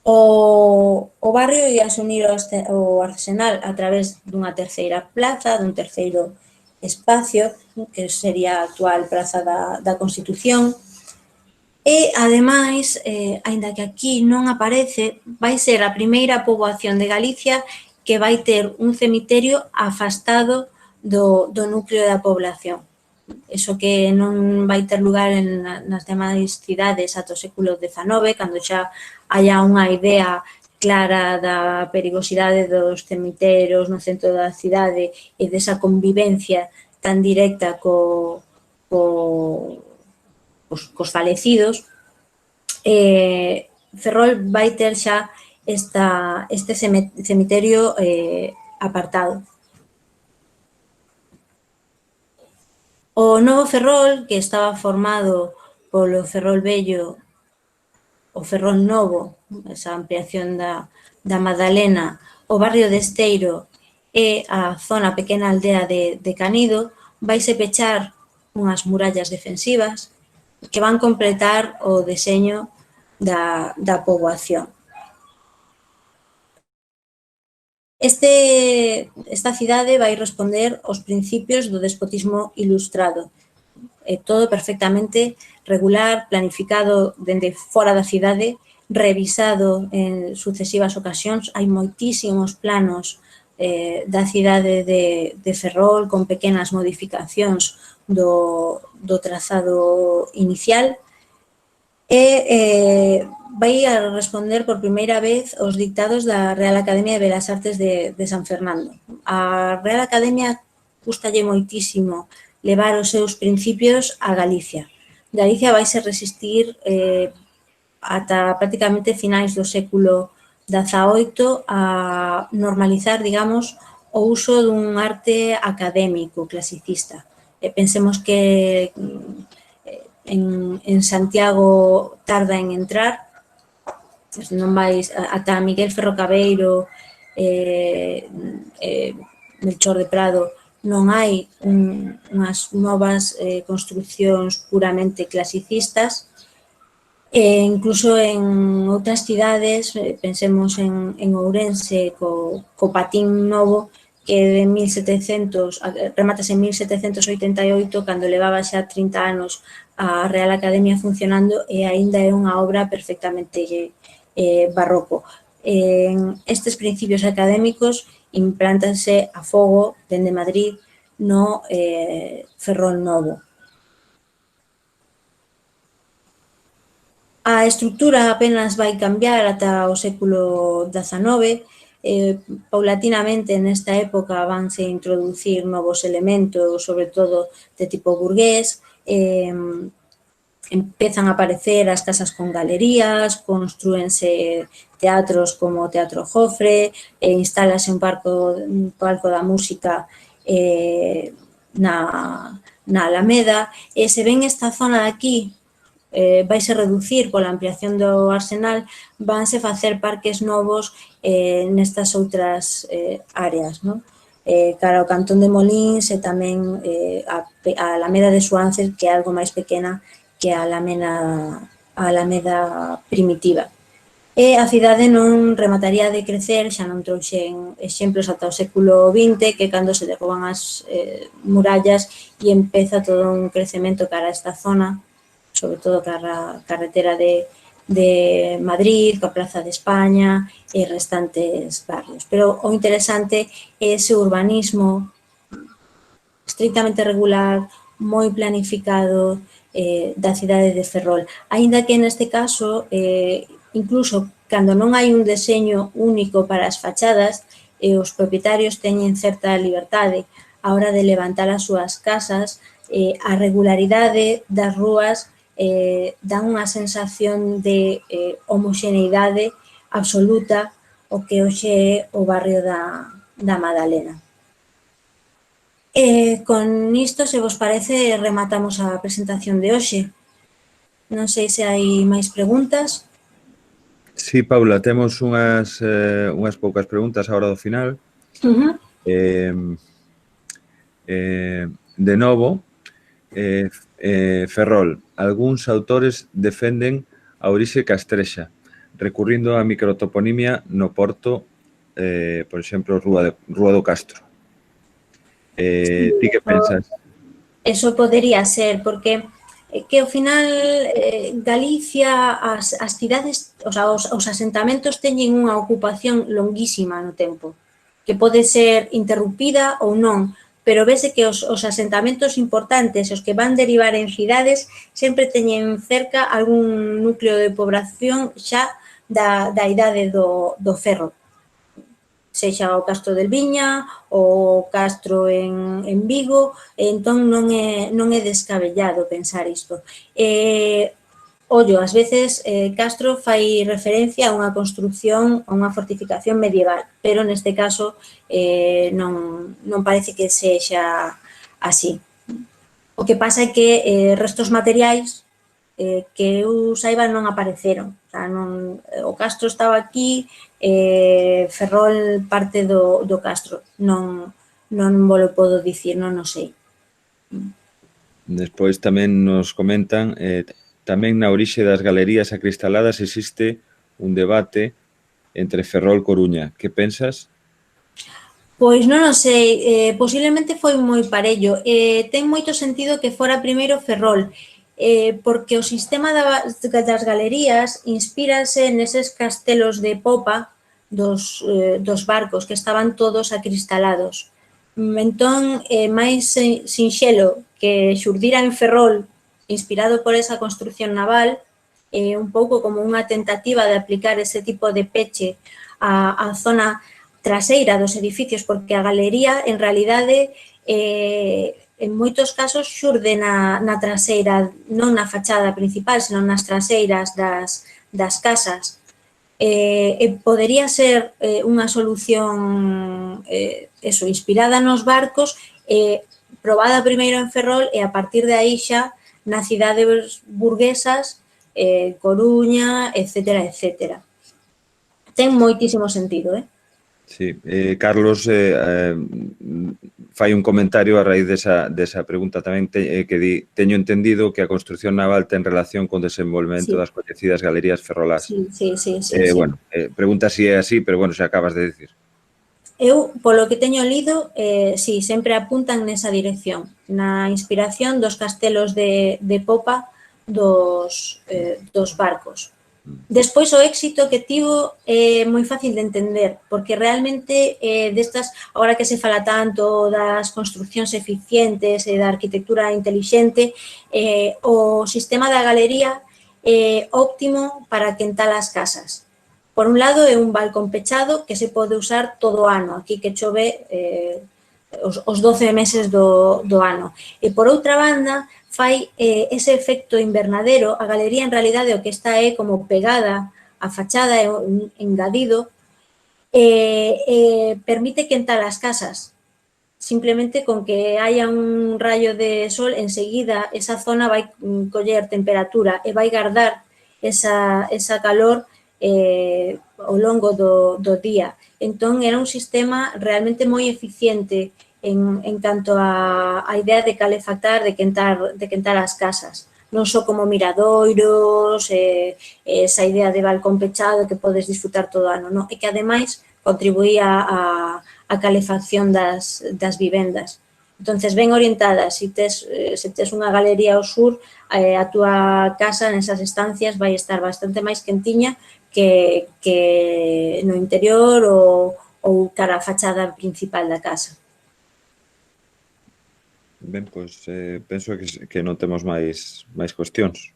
O barrio ia se unir ao Arsenal a través dunha terceira plaza, dun terceiro espacio, que sería a actual Praza da Constitución, e, ademais, aínda que aquí non aparece, vai ser a primeira poboación de Galicia que vai ter un cemiterio afastado do núcleo da población. Eso que non vai ter lugar nas demais cidades ata o século XIX, cando xa haya unha idea clara da perigosidade dos cemiteros no centro da cidade e desa convivencia tan directa cos falecidos. Ferrol vai ter xa este cemiterio apartado. O novo Ferrol, que estaba formado polo Ferrol Vello, o Ferrol Novo, esa ampliación da Madalena, o barrio de Esteiro e a zona pequena aldea de Canido, vaise pechar unhas murallas defensivas que van completar o deseño da poboación. Esta cidade vai responder aos principios do despotismo ilustrado. Todo perfectamente regular, planificado dende fora da cidade, revisado en sucesivas ocasións. Hai moitísimos planos da cidade de Ferrol con pequenas modificacións do trazado inicial e vai a responder por primeira vez aos dictados da Real Academia de Belas Artes de San Fernando. A Real Academia custalle moitísimo levar os seus principios a Galicia. Galicia vaise resistir ata prácticamente finais do século XVIII a normalizar, digamos, o uso dun arte académico, clasicista. Pensemos que en Santiago tarda en entrar, non vais ata Miguel Ferro Cabeiro, Melchor de Prado, non hai unhas novas construccións puramente clasicistas. Incluso en outras cidades, pensemos en Ourense, co Patín Novo, que remátase en 1788, cando levaba xa 30 anos a Real Academia funcionando e aínda é unha obra perfectamente barroco. Estes principios académicos implántanse a fogo dende Madrid no Ferrol Novo. A estrutura apenas vai cambiar ata o século XIX. Paulatinamente nesta época vanse introducir novos elementos, sobre todo de tipo burgués, empezan a aparecer as casas con galerías, construense teatros como o Teatro Jofre, instálase un palco da música na Alameda, e se ven esta zona de aquí vaise reducir pola ampliación do Arsenal, vanse facer parques novos nestas outras áreas, non? Cara ao Cantón de Molins e tamén a Alameda de Suances, que é algo máis pequena que a Alameda primitiva. E a cidade non remataría de crecer, xa non trouxen exemplos ata o século XX, que cando se derruban as murallas e empeza todo un crecemento cara a esta zona, sobre todo cara a carretera de Madrid, coa Praza de España e restantes barrios. Pero o interesante é ese urbanismo estrictamente regular, moi planificado, da cidade de Ferrol. Aínda que neste caso, incluso cando non hai un deseño único para as fachadas, os propietarios teñen certa liberdade a hora de levantar as súas casas, a regularidade das rúas dan unha sensación de homoxeneidade absoluta o que hoxe é o barrio da Madalena. Con isto, se vos parece, rematamos a presentación de hoxe. Non sei se hai máis preguntas. Sí, Paula, temos unhas poucas preguntas agora do final. De novo, Ferrol, algúns autores defenden a orixe castrexa, recurrindo á microtoponimia no porto, por exemplo, Rúa do Castro. Ti que pensas? Eso podería ser, porque que ao final Galicia, as cidades, os asentamentos teñen unha ocupación longuísima no tempo, que pode ser interrumpida ou non, pero vese que os asentamentos importantes, os que van derivar en cidades, sempre teñen cerca algún núcleo de población xa da idade do ferro, sexa o Castro del Viña, o Castro en Vigo, entón non é descabellado pensar isto. Ollo, ás veces Castro fai referencia a unha construcción, a unha fortificación medieval, pero neste caso non parece que sexa así. O que pasa é que restos materiais que eu saiba non apareceron. O sea, o Castro estaba aquí, Ferrol parte do Castro. Non volo podo dicir, non o sei. Despois tamén nos comentan, tamén na orixe das galerías acristaladas existe un debate entre Ferrol e Coruña. Que pensas? Pois non o sei, posiblemente foi moi parello. Ten moito sentido que fora primeiro Ferrol, porque o sistema das galerías inspírase neses castelos de popa dos barcos que estaban todos acristalados. Entón, é máis sinxelo que xurdira en Ferrol inspirado por esa construcción naval, un pouco como unha tentativa de aplicar ese tipo de peche á zona traseira dos edificios, porque a galería, en realidade, en moitos casos xurde na traseira, non na fachada principal, senón nas traseiras das casas. Podería ser unha solución inspirada nos barcos, probada primeiro en Ferrol e a partir de aí xa nas cidades burguesas, Coruña, etcétera, etcétera. Ten moitísimo sentido, Sí, Carlos fai un comentario a raíz desa pregunta tamén que di, teño entendido que a construcción naval ten relación con o desenvolvemento das coñecidas galerías ferrolás. Sí. Bueno, pregunta si é así, pero bueno, xa acabas de dicir. Eu, polo que teño lido, sí, sempre apuntan nesa dirección, na inspiración dos castelos de popa dos barcos. Despois, o éxito que tivo é moi fácil de entender, porque realmente destas, agora que se fala tanto das construccións eficientes e da arquitectura intelixente, o sistema da galería é óptimo para quentar as casas. Por un lado, é un balcón pechado que se pode usar todo o ano, aquí que chove os 12 meses do ano. E por outra banda, fai ese efecto invernadero, a galería en realidade o que está é como pegada á fachada, é un engadido, permite quentar as casas. Simplemente con que haya un rayo de sol, enseguida esa zona vai coller temperatura e vai guardar esa calor ao longo do día. Entón, era un sistema realmente moi eficiente en canto a idea de calefactar, de quentar as casas. Non só como miradoiros, esa idea de balcón pechado que podes disfrutar todo o ano, non? E que, ademais, contribuía a calefacción das vivendas. Entonces, ben orientadas, se tes unha galería ao sur, a túa casa nesas estancias vai estar bastante máis quentiña que no interior ou cara a fachada principal da casa. Ben, pois penso que non temos máis cuestións.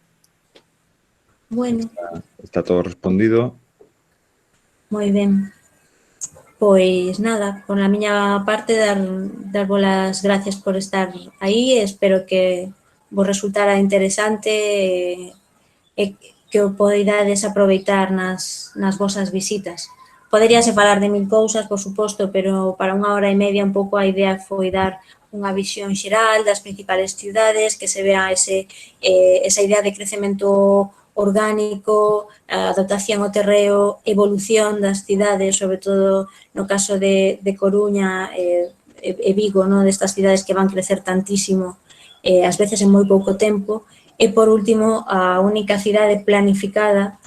Bueno, Está todo respondido. moi ben. Pois nada, por a miña parte darvos as gracias por estar aí, espero que vos resultara interesante e que o poidades aproveitar nas vosas visitas. Poderíase falar de mil cousas, por suposto, pero para 1 hora e media un pouco a idea foi dar unha visión xeral das principales ciudades, que se vea esa idea de crecemento orgánico, a adaptación ao terreo, evolución das cidades, sobre todo no caso de Coruña e Vigo, ¿no? Destas cidades que van crecer tantísimo, ás veces en moi pouco tempo, e, por último, a única cidade planificada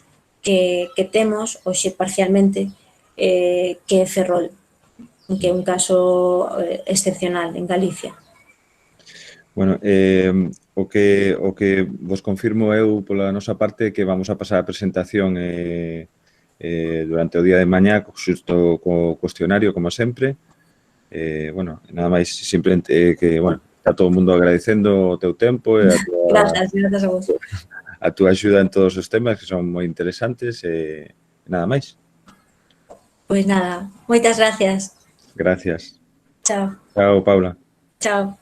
que temos, hoxe parcialmente, que é Ferrol, que é un caso excepcional en Galicia. Bueno, o que vos confirmo eu pola nosa parte que vamos a pasar a presentación durante o día de mañá, xusto co cuestionario, como sempre. Bueno, nada máis simplemente que, bueno, está todo o mundo agradecendo o teu tempo e Grazas a vos. a túa axuda en todos os temas que son moi interesantes e nada máis. Pois nada, moitas gracias. Gracias. Chao. Chao, Paula. Chao.